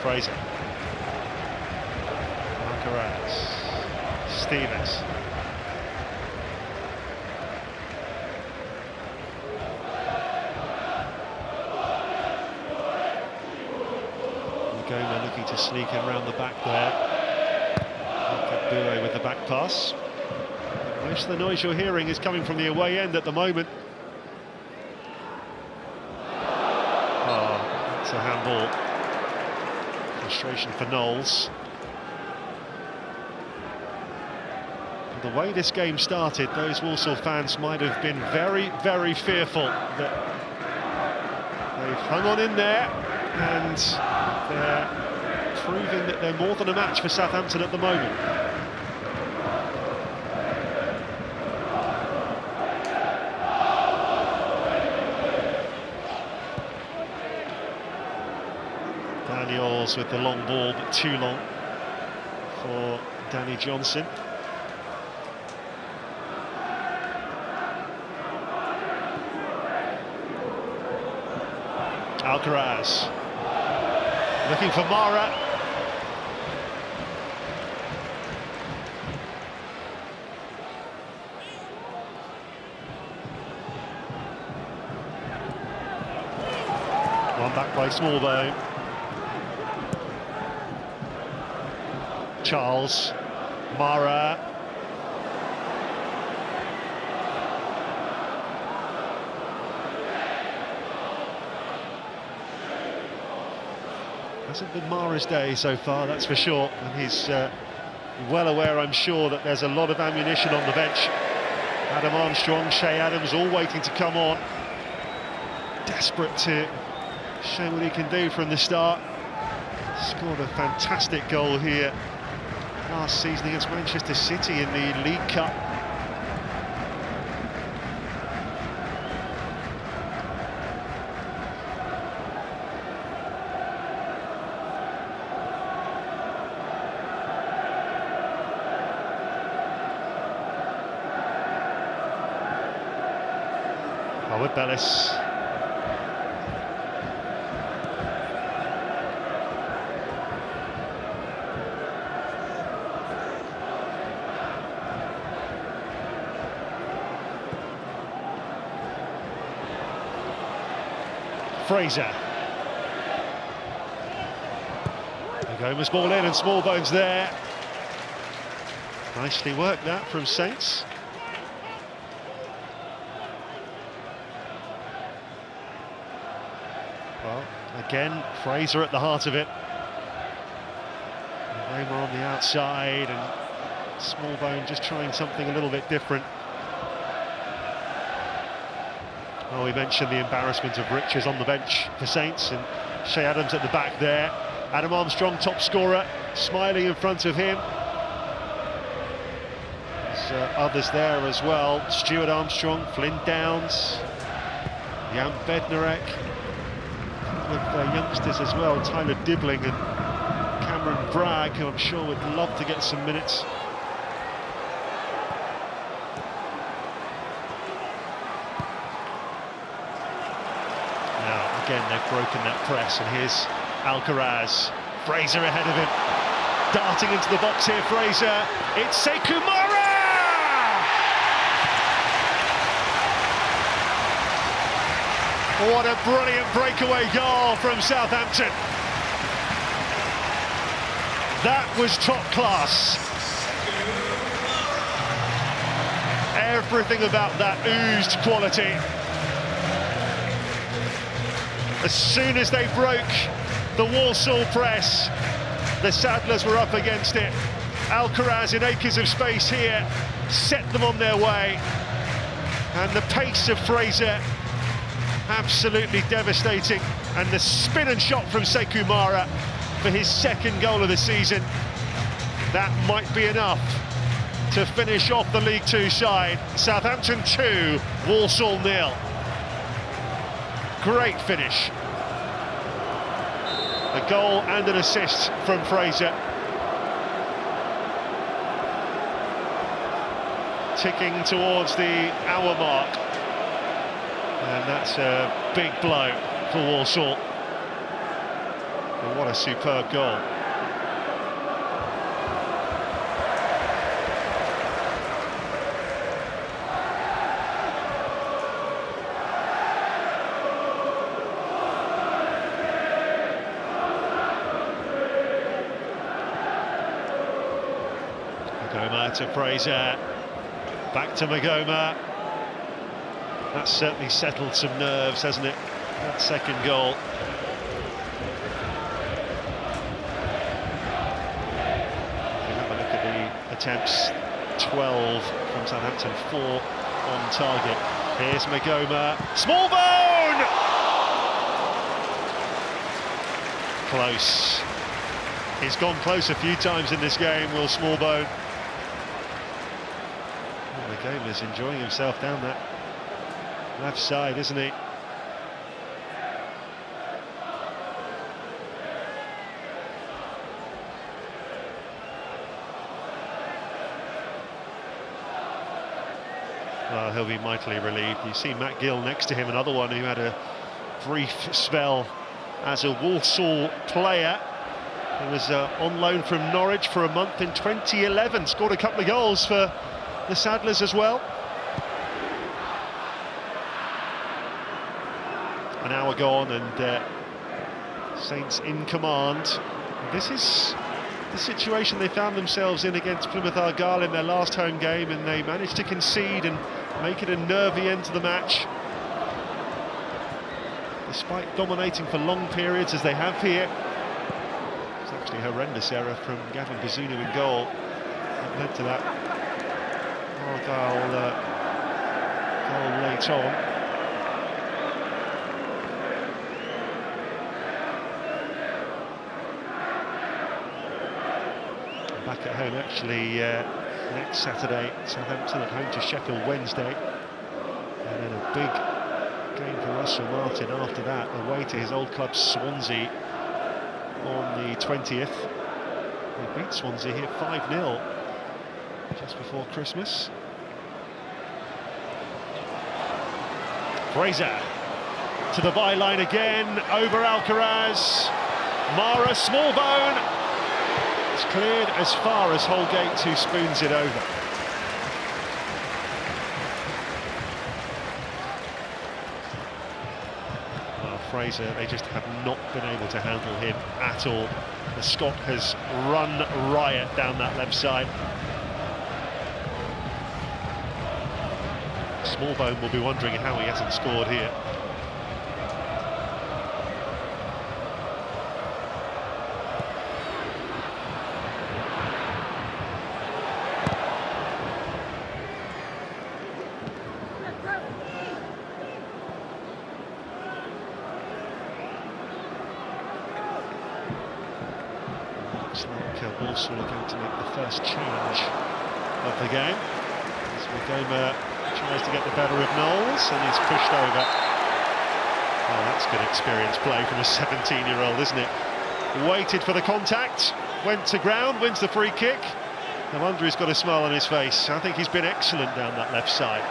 Fraser. Alcaraz. Stevens. Magoma looking to sneak in around the back there. Bure with the back pass. Most of the noise you're hearing is coming from the away end at the moment. Oh, it's a handball. Frustration for Knowles. The way this game started, those Walsall fans might have been very, very fearful that they've hung on in there, and they're proving that they're more than a match for Southampton at the moment. Daniels with the long ball, but too long for Danny Johnson. Alcaraz. Looking for Mara. One back by Smallbone. Charles. Mara. Hasn't been Mara's day so far, that's for sure, and he's well aware, I'm sure, that there's a lot of ammunition on the bench. Adam Armstrong, Shea Adams all waiting to come on. Desperate to show what he can do from the start. Scored a fantastic goal here last season against Manchester City in the League Cup. Howard Bellis. Fraser. Gomes ball in and Smallbone's there. Nicely worked that from Saints. Well, again, Fraser at the heart of it. Roma on the outside and Smallbone just trying something a little bit different. Well, we mentioned the embarrassment of Riches on the bench for Saints, and Shea Adams at the back there. Adam Armstrong, top scorer, smiling in front of him. There's others there as well. Stuart Armstrong, Flynn Downs, Jan Bednarek, with youngsters as well, Tyler Dibbling and Cameron Bragg, who I'm sure would love to get some minutes. Now, again, they've broken that press, and here's Alcaraz. Fraser ahead of him. Darting into the box here, Fraser. It's Sekou Mara! What a brilliant breakaway goal from Southampton. That was top class. Everything about that oozed quality. As soon as they broke the Walsall press, the Saddlers were up against it. Alcaraz, in acres of space here, set them on their way. And the pace of Fraser, absolutely devastating. And the spin and shot from Sekou Mara for his second goal of the season. That might be enough to finish off the League Two side. Southampton 2, Walsall 0. Great finish. A goal and an assist from Fraser. Ticking towards the hour mark. And that's a big blow for Walsall. And what a superb goal. Magoma to Fraser, back to Magoma. That's certainly settled some nerves, hasn't it? That second goal. If you have a look at the attempts, 12 from Southampton, 4 on target. Here's Magoma. Smallbone! Close. He's gone close a few times in this game, Will Smallbone. Magoma's enjoying himself down that left side, isn't he? Well, he'll be mightily relieved. You see Matt Gill next to him, another one who had a brief spell as a Walsall player. He was on loan from Norwich for a month in 2011, scored a couple of goals for the Saddlers as well. An hour gone and Saints in command. This is the situation they found themselves in against Plymouth Argyle in their last home game, and they managed to concede and make it a nervy end to the match. Despite dominating for long periods as they have here. It's actually a horrendous error from Gavin Bazunu in goal that led to that Argyle goal late on. Back at home actually next Saturday, Southampton at home to Sheffield Wednesday, and then a big game for Russell Martin after that, away to his old club Swansea on the 20th. They beat Swansea here 5-0 just before Christmas. Fraser to the byline again, over Alcaraz, Mara Smallbone. It's cleared as far as Holgate, who spoons it over. Well, Fraser, they just have not been able to handle him at all. The Scot has run riot down that left side. Smallbone will be wondering how he hasn't scored here. Looks like Walsall are going to make the first change of the game. As Wagoma tries to get the better of Knowles and he's pushed over. Oh, that's good experienced play from a 17-year-old, isn't it? Waited for the contact, went to ground, wins the free kick. No wonder he's got a smile on his face. I think he's been excellent down that left side.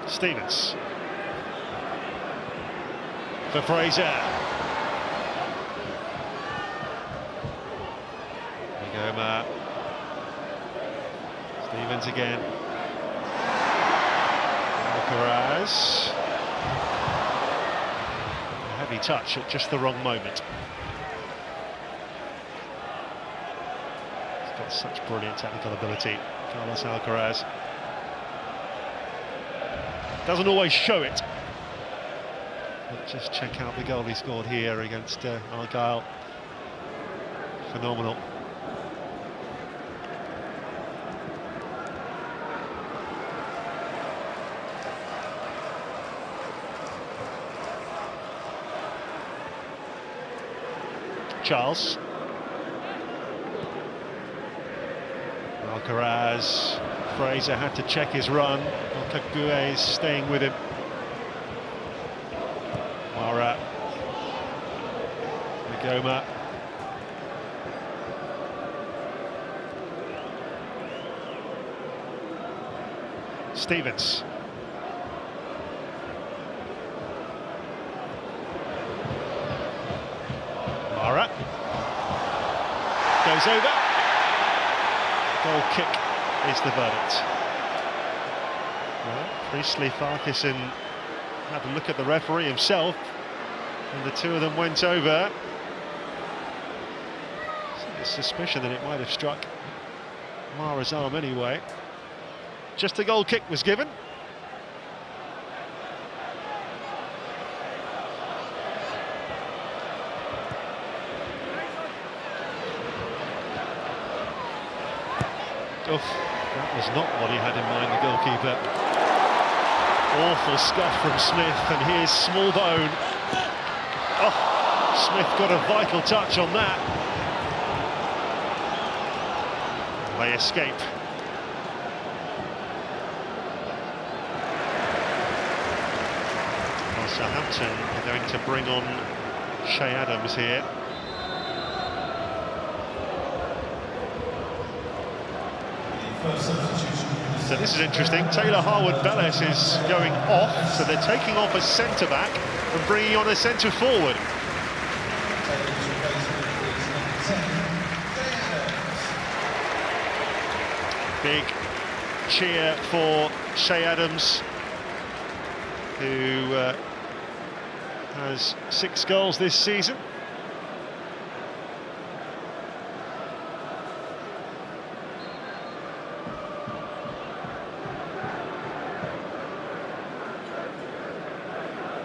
Stevens for Fraser. Wagoma. Stevens again. Alcaraz. A heavy touch at just the wrong moment. He's got such brilliant technical ability, Carlos Alcaraz. Doesn't always show it, but just check out the goal he scored here against Argyle. Phenomenal. Charles. Alcaraz. Fraser had to check his run. Okagbue is staying with him. Mara. Wagoma. Stevens. Mara. Goes over. Goal kick is the verdict. Well, Priestley, Farquharson had a look at the referee himself, and the two of them went over. So there's suspicion that it might have struck Mara's arm anyway. Just a goal kick was given. Oof, that was not what he had in mind, the goalkeeper. Awful scuff from Smith, and here's Smallbone. Oh, Smith got a vital touch on that. They escape. Well, Southampton are going to bring on Che Adams here. So this is interesting. Taylor Harwood-Bellis is going off, so they're taking off a centre-back and bringing on a centre-forward. Big cheer for Che Adams, who has 6 goals this season.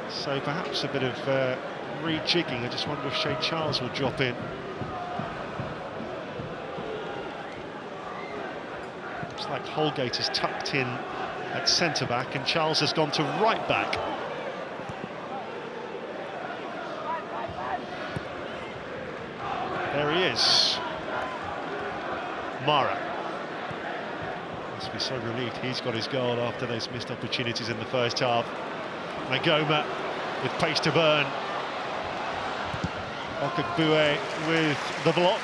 So perhaps a bit of rejigging. I just wonder if Shea Charles will drop in. Looks like Holgate is tucked in at centre-back and Charles has gone to right-back. There he is. Mara. Must be so relieved he's got his goal after those missed opportunities in the first half. Magoma with pace to burn. Okagbue with the block.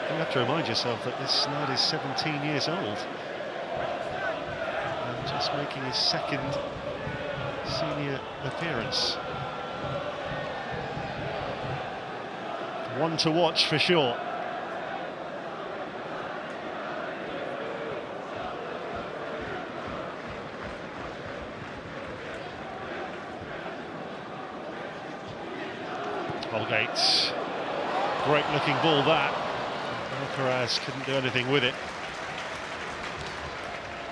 You have to remind yourself that this lad is 17 years old and just making his 2nd senior appearance. One to watch for sure. Holgate. Great looking ball that. Alcaraz couldn't do anything with it.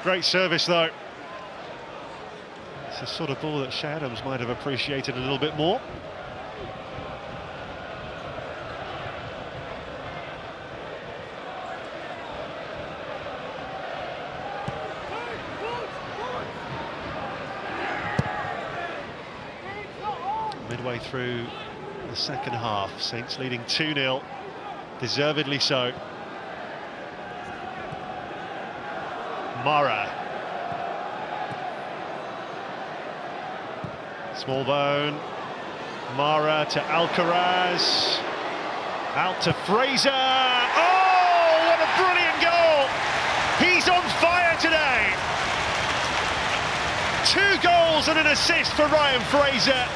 Great service though. It's the sort of ball that Che Adams might have appreciated a little bit more. Midway through the second half, Saints leading 2-0, deservedly so. Mara. Small bone. Mara to Alcaraz. Out to Fraser. Oh, what a brilliant goal! He's on fire today. 2 goals and an assist for Ryan Fraser.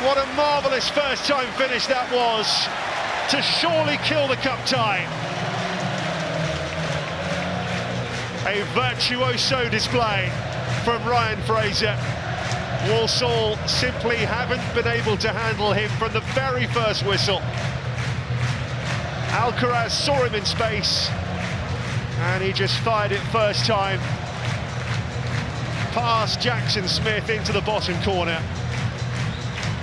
What a marvellous first-time finish that was to surely kill the cup tie. A virtuoso display from Ryan Fraser. Walsall simply haven't been able to handle him from the very first whistle. Alcaraz saw him in space and he just fired it first time past Jackson Smith into the bottom corner.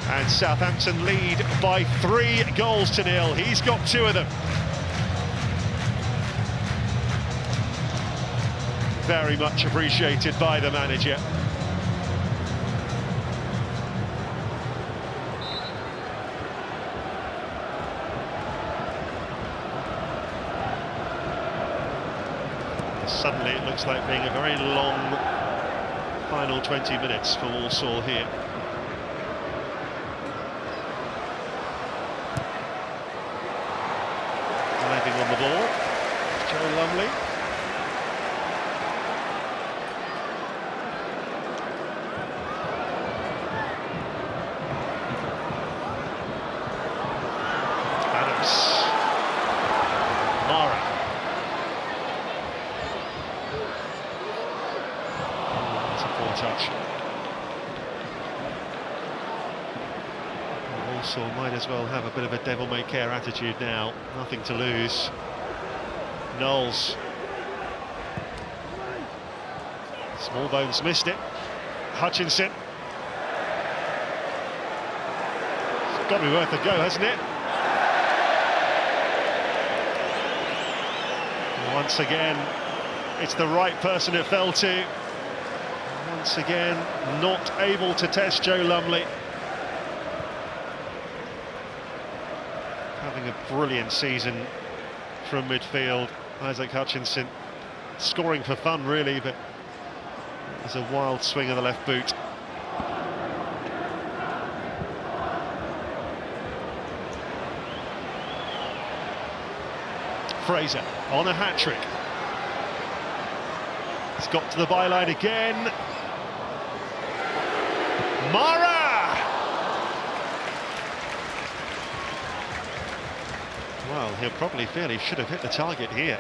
And Southampton lead by 3 goals to 0. He's got 2 of them. Very much appreciated by the manager. Suddenly it looks like being a very long final 20 minutes for Walsall here. On the ball, Joe Lumley. Adams. Mara. Oh, that's a poor touch. Walsall might as well have a bit of a devil-may-care attitude now. Nothing to lose. Knowles. Smallbones missed it. Hutchinson. It's got to be worth a go, hasn't it? Once again, it's the right person it fell to. Once again, not able to test Joe Lumley. Having a brilliant season from midfield. Isaac Hutchinson scoring for fun, really, but there's a wild swing of the left boot. Fraser on a hat-trick. He's got to the byline again. Mara! Well, he'll probably feel he should have hit the target here.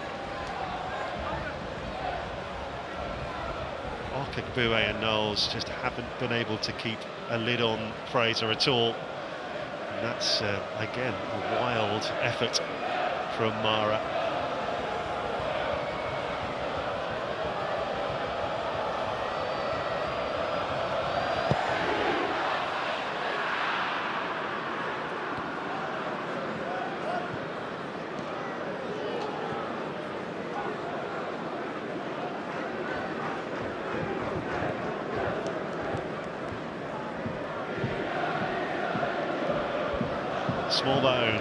Okagbue and Knowles just haven't been able to keep a lid on Fraser at all. And that's, again, a wild effort from Mara. Smallbone.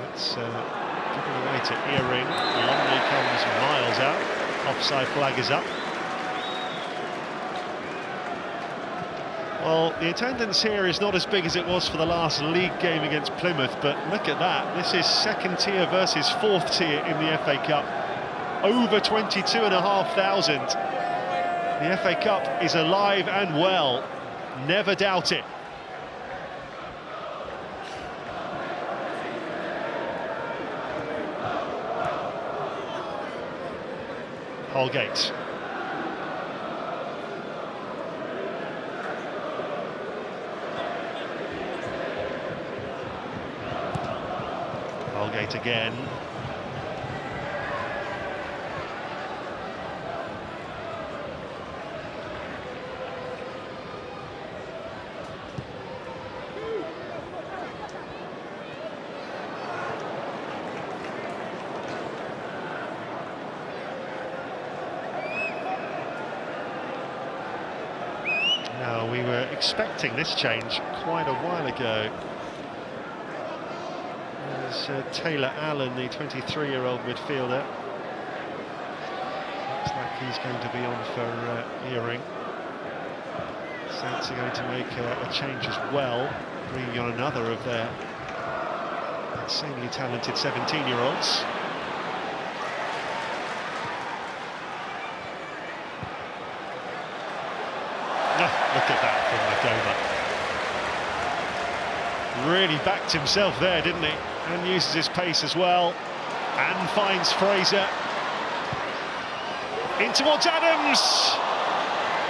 That's given away to Earring. Lumley comes miles out. Offside flag is up. Well, the attendance here is not as big as it was for the last league game against Plymouth, but look at that. This is second tier versus fourth tier in the FA Cup. Over 22,500. The FA Cup is alive and well. Never doubt it. Holgate. Holgate again. Now, we were expecting this change quite a while ago. There's Taylor Allen, the 23-year-old midfielder. Looks like he's going to be on for Earring. Saints are going to make a change as well, bringing on another of their insanely talented 17-year-olds. Look at that from Magoma. Really backed himself there, didn't he? And uses his pace as well. And finds Fraser. In towards Adams.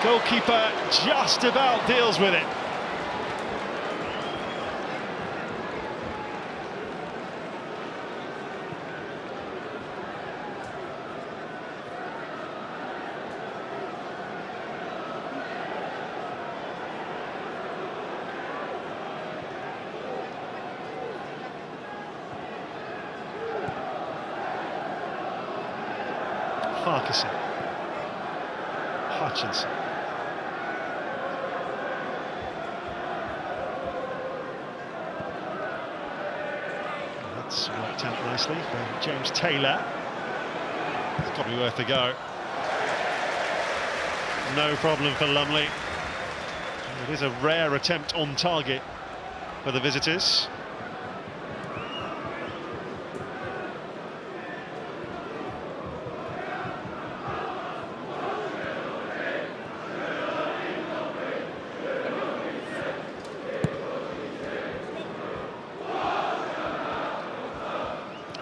Goalkeeper just about deals with it. Farquharson, Hutchinson, that's worked out nicely for James Taylor. It's got to be worth a go. No problem for Lumley. It is a rare attempt on target for the visitors.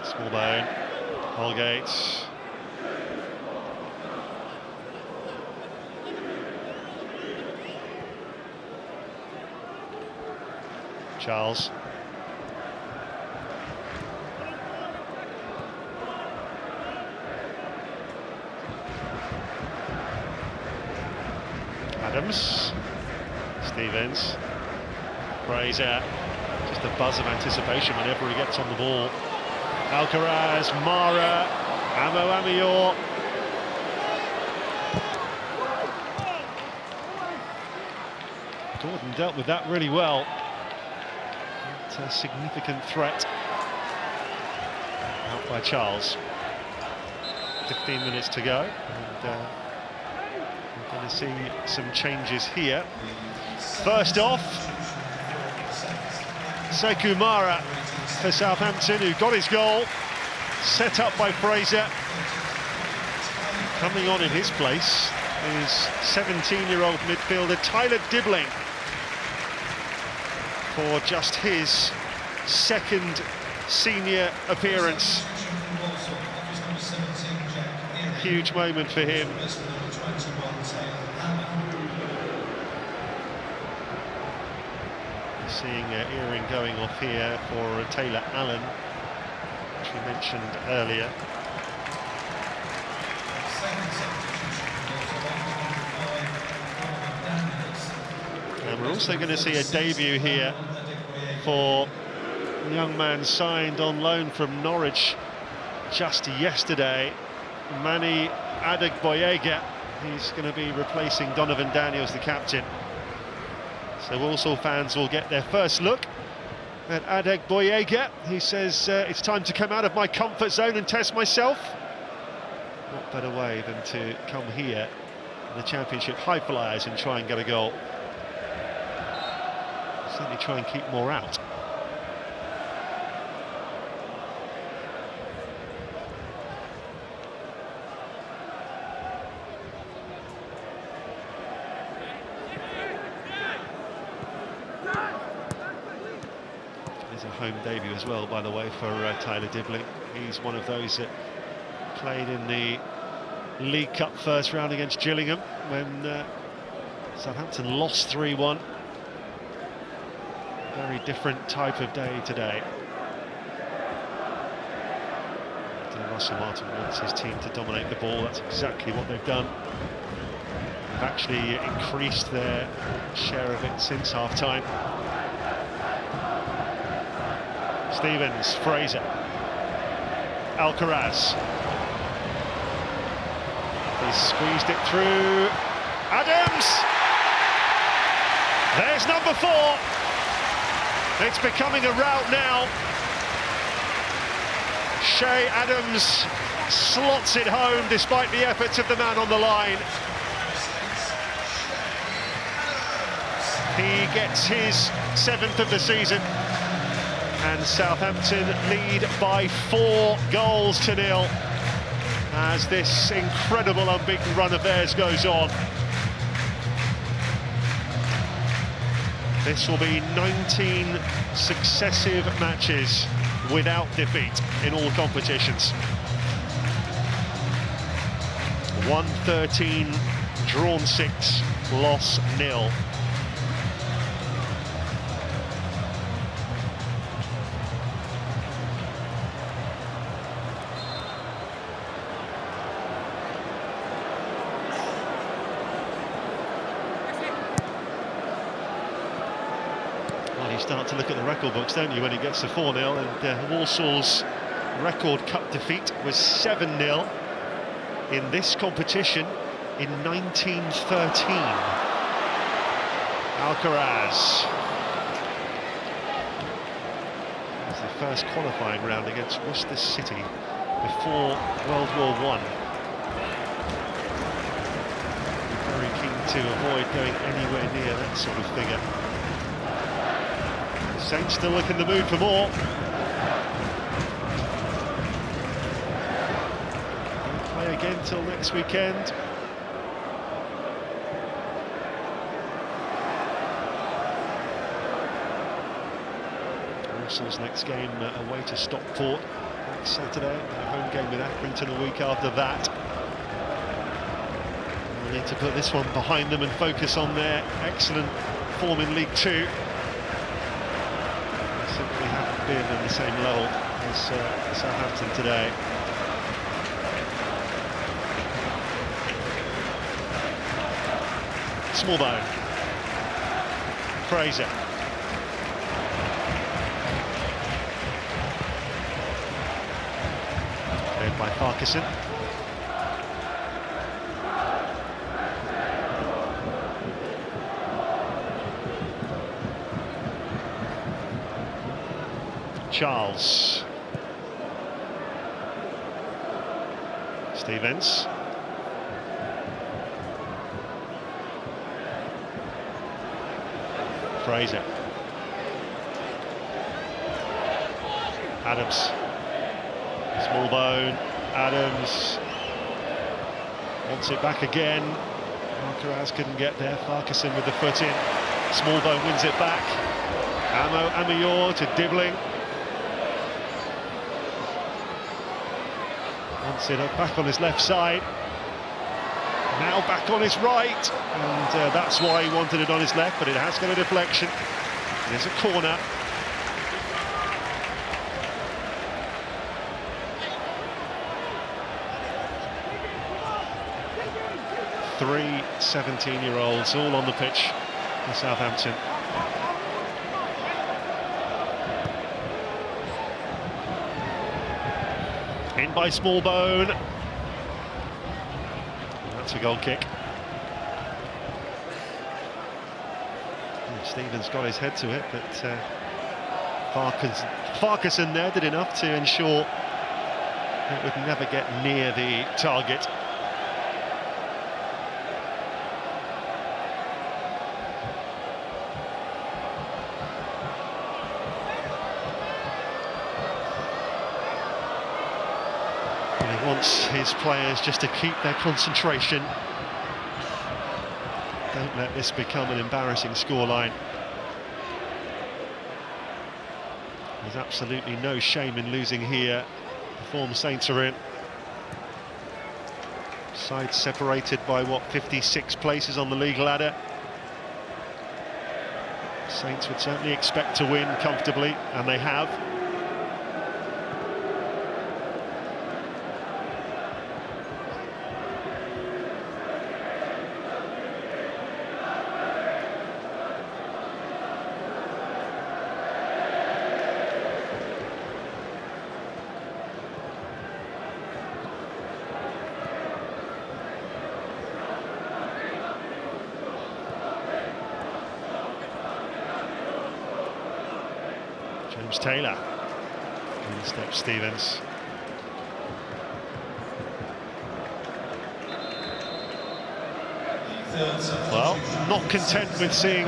Smallbone, Holgate. Charles. Adams. Stevens, Fraser, just a buzz of anticipation whenever he gets on the ball. Alcaraz, Mara, Amo Amior. Gordon dealt with that really well. It's a significant threat. Out by Charles. 15 minutes to go. And we're going to see some changes here. First off, Sekou Mara for Southampton, who got his goal. Set up by Fraser. Coming on in his place is 17-year-old midfielder Tyler Dibbling, for just his second senior appearance. Huge moment for him. Seeing earring going off here for Taylor Allen, which we mentioned earlier. And we're also going to see a debut here for a young man signed on loan from Norwich just yesterday, Manny Adegboyega. He's going to be replacing Donovan Daniels, the captain. So Walsall fans will get their first look at Adegboyega. He says, it's time to come out of my comfort zone and test myself. What better way than to come here in the Championship high flyers and try and get a goal. Certainly try and keep more out. It's a home debut as well, by the way, for Tyler Dibbling. He's one of those that played in the League Cup first round against Gillingham when Southampton lost 3-1. Very different type of day today. Russell Martin wants his team to dominate the ball. That's exactly what they've done. They've actually increased their share of it since half-time. Stevens, Fraser, Alcaraz. He squeezed it through. Adams! There's number 4. It's becoming a rout now. Shea Adams slots it home despite the efforts of the man on the line. He gets his 7th of the season, and Southampton lead by 4 goals to 0 as this incredible unbeaten run of theirs goes on. This will be 19 successive matches without defeat in all competitions. 1-13, drawn 6, loss 0. You start to look at the record books, don't you, when it gets to 4-0, and Walsall's record cup defeat was 7-0 in this competition in 1913. Alcaraz. It was the first qualifying round against Worcester City before World War I. Very keen to avoid going anywhere near that sort of figure. Saints still look in the mood for more. We'll play again till next weekend. Walsall's next game away to Stockport next Saturday. A home game with Accrington a week after that. They'll need to put this one behind them and focus on their excellent form in League Two. Simply haven't been on the same level as Southampton today. Smallbone. Fraser. Led by Farquharson. Charles. Stevens. Fraser. Adams. Small bone. Adams wants it back again. Alcaraz couldn't get there. Farquharson with the foot in. Small bone wins it back. Amayor to Dibbling. Wants it back on his left side. Now back on his right, and that's why he wanted it on his left, but it has got a deflection. There's a corner. Three 17-year-olds all on the pitch for Southampton. In by Smallbone. That's a goal kick. Stevens got his head to it, but Farquharson there did enough to ensure it would never get near the target. He wants his players just to keep their concentration. Don't let this become an embarrassing scoreline. There's absolutely no shame in losing here. The form Saints are in. Sides separated by, what, 56 places on the league ladder. Saints would certainly expect to win comfortably, and they have. James Taylor. In steps Stevens. Well, not content with seeing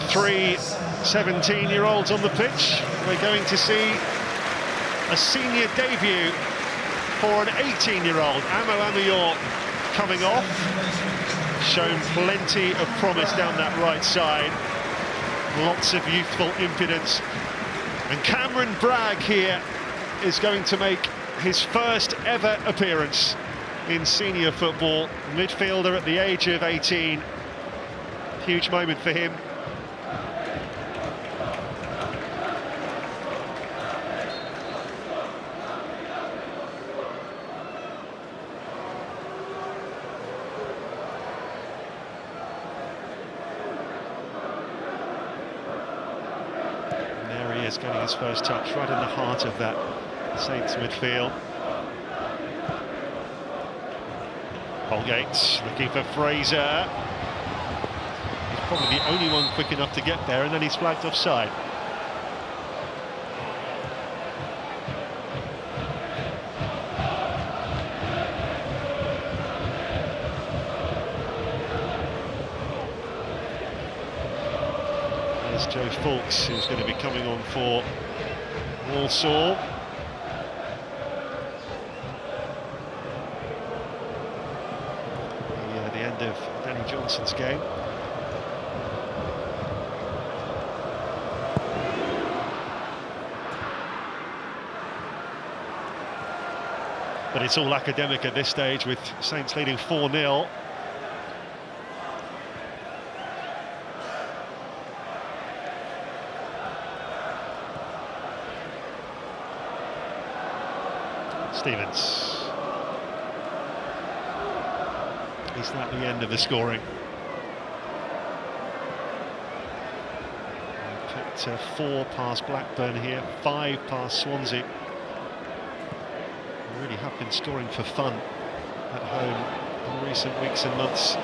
three 17-year-olds on the pitch, we're going to see a senior debut for an 18-year-old. Amayor coming off, shown plenty of promise down that right side. Lots of youthful impudence. And Cameron Bragg here is going to make his first ever appearance in senior football. Midfielder at the age of 18. Huge moment for him. Is getting his first touch right in the heart of that Saints midfield. Holgate looking for Fraser. He's probably the only one quick enough to get there, and then he's flagged offside. There's Joe Fawkes, who's going to be coming on for Walsall. The end of Danny Johnson's game. But it's all academic at this stage, with Saints leading 4-0. Stevens. Is that the end of the scoring? got 4 past Blackburn here, 5 past Swansea. They really have been scoring for fun at home in recent weeks and months.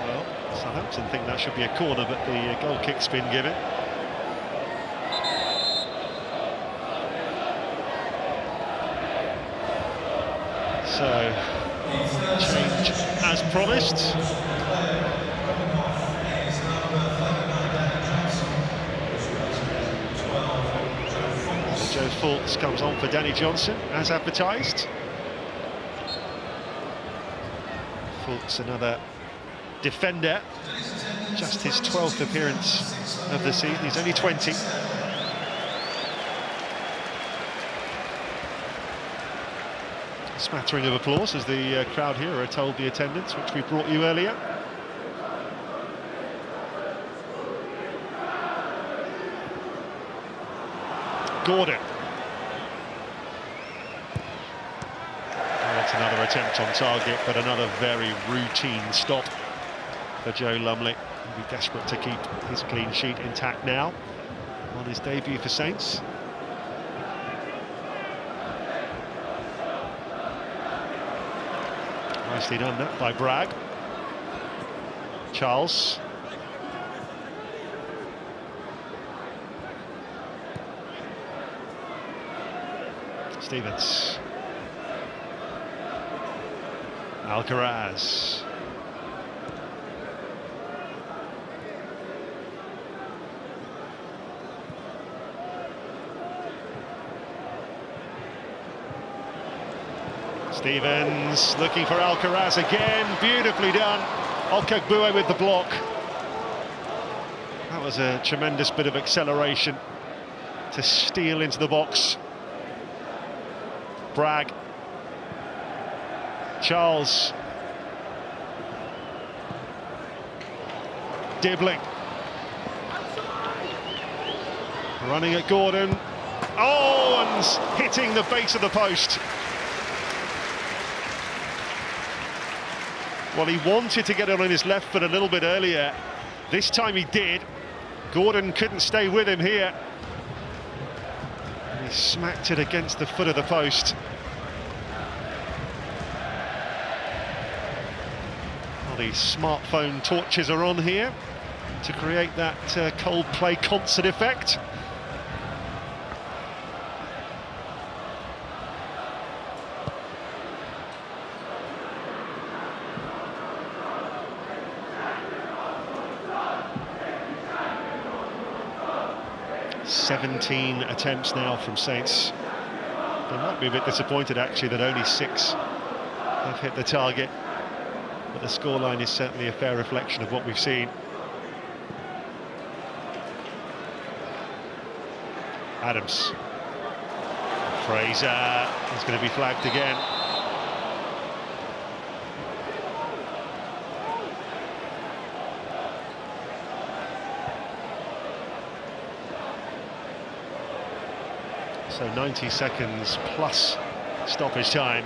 Well, Southampton think that should be a corner, but the goal kick's been given. So, change as promised. Joe Fultz comes on for Danny Johnson, as advertised. Fultz, another defender, just his 12th appearance of the season. He's only 20. Smattering of applause as the crowd here are told the attendance, which we brought you earlier. Gordon. That's another attempt on target, but another very routine stop for Joe Lumley. He'll be desperate to keep his clean sheet intact now on his debut for Saints. Nicely done that by Bragg. Charles. Stevens. Alcaraz. Stevens looking for Alcaraz again, beautifully done. Okagbue with the block. That was a tremendous bit of acceleration to steal into the box. Bragg. Charles. Dibbling. Running at Gordon. Oh, and hitting the base of the post. Well, he wanted to get it on his left foot a little bit earlier. This time he did. Gordon couldn't stay with him here. And he smacked it against the foot of the post. Well, the smartphone torches are on here to create that Coldplay concert effect. "17 attempts now from Saints. They might be a bit disappointed actually that only 6 have hit the target, but the scoreline is certainly a fair reflection of what we've seen. Adams. Fraser is going to be flagged again. So 90 seconds plus stoppage time.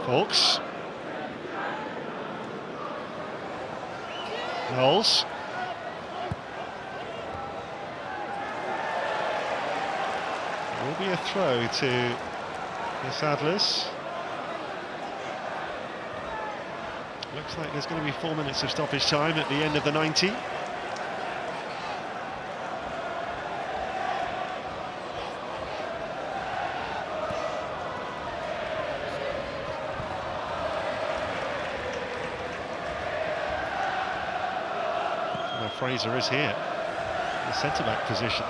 Hawks. Knowles. Will be a throw to the Saddlers. Looks like there's going to be 4 minutes of stoppage time at the end of the 90. Fraser is here, the centre-back position.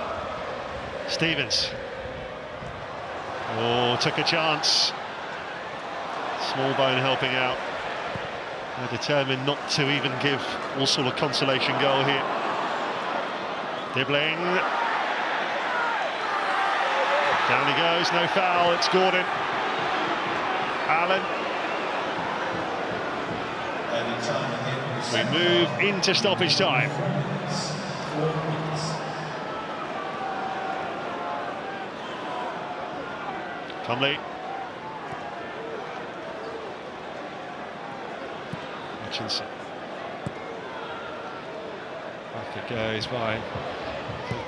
Stevens. Oh, took a chance. Smallbone helping out. They're determined not to even give Walsall a consolation goal here. Dibbling. Down he goes, no foul, it's Gordon. Allen. We move into stoppage time. Conley. Hutchinson. Back it goes by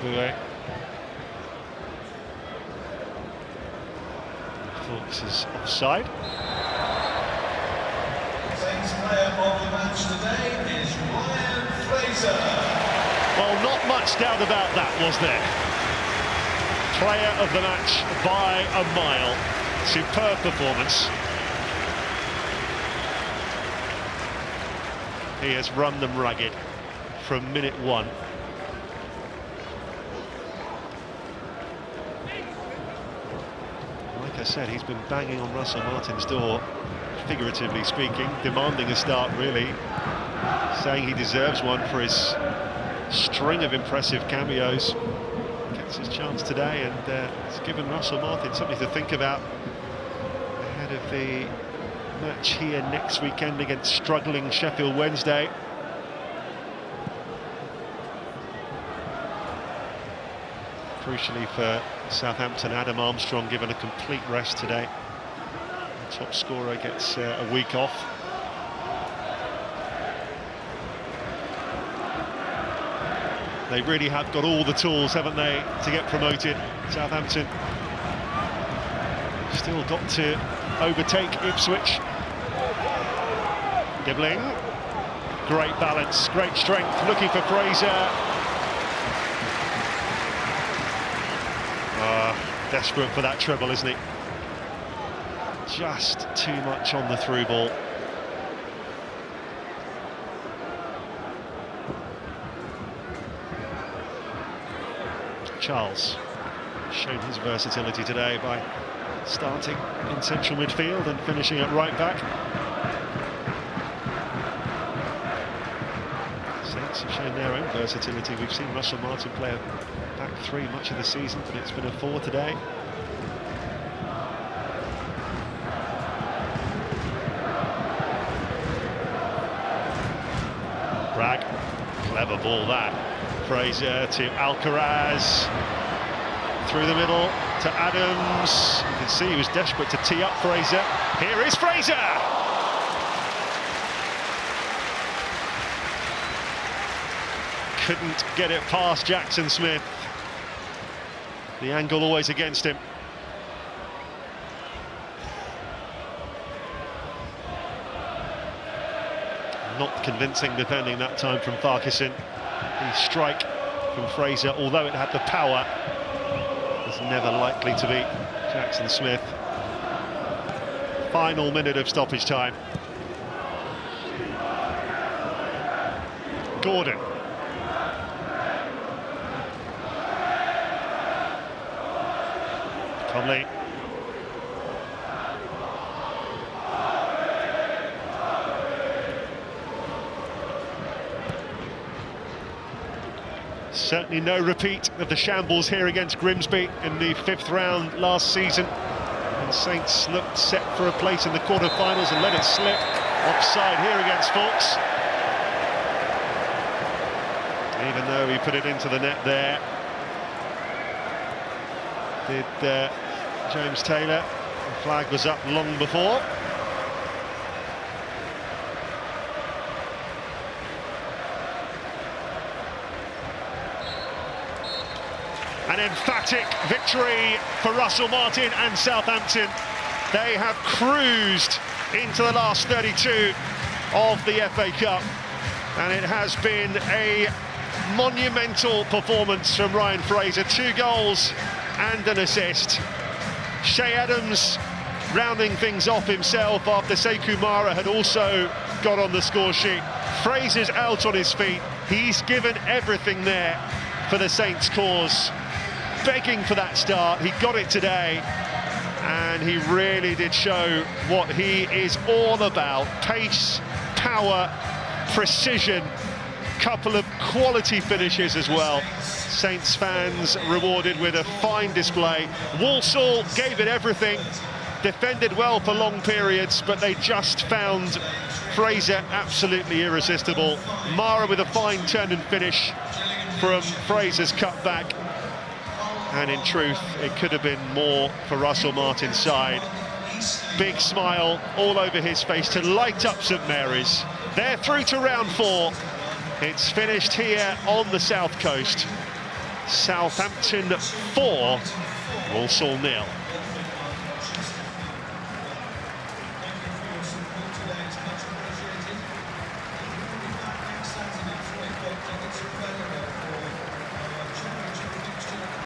Bouet. Thoughts is offside. Saints player of the match today is Ryan Fraser. Well, not much doubt about that, was there? Player of the match by a mile. Superb performance. He has run them ragged from minute one. Like I said, he's been banging on Russell Martin's door, figuratively speaking, demanding a start, really, saying he deserves one for his string of impressive cameos. Gets his chance today, and it's given Russell Martin something to think about ahead of the match here next weekend against struggling Sheffield Wednesday. Crucially for Southampton, Adam Armstrong given a complete rest today. The top scorer gets a week off. They really have got all the tools, haven't they, to get promoted. Southampton still got to overtake Ipswich. Dibbling, great balance, great strength, looking for Fraser. Desperate for that treble, isn't he? Just too much on the through ball. Charles, shown his versatility today by starting in central midfield and finishing at right back. Saints have shown their own versatility. We've seen Russell Martin play a back three much of the season, but it's been a four today. Bragg, clever ball that. Fraser to Alcaraz, through the middle to Adams. You can see he was desperate to tee up Fraser. Here is Fraser! Couldn't get it past Jackson Smith. The angle always against him. Not convincing defending that time from Farquharson. The strike from Fraser, although it had the power, was never likely to beat Jackson Smith. Final minute of stoppage time. Gordon. Conley. Certainly no repeat of the shambles here against Grimsby in the 5th round last season. And Saints looked set for a place in the quarter-finals and let it slip. Offside here against Fox. Even though he put it into the net there. Did James Taylor. The flag was up long before. An emphatic victory for Russell Martin and Southampton. They have cruised into the last 32 of the FA Cup, and it has been a monumental performance from Ryan Fraser. 2 goals and an assist. Shea Adams rounding things off himself after Sekou Mara had also got on the score sheet. Fraser's out on his feet. He's given everything there for the Saints' cause. Begging for that start, he got it today, and he really did show what he is all about. Pace, power, precision, couple of quality finishes as well. Saints fans rewarded with a fine display. Walsall gave it everything, defended well for long periods, but they just found Fraser absolutely irresistible. Mara with a fine turn and finish from Fraser's cutback. And in truth, it could have been more for Russell Martin's side. Big smile all over his face to light up St Mary's. They're through to round 4. It's finished here on the south coast. Southampton 4, Walsall 0.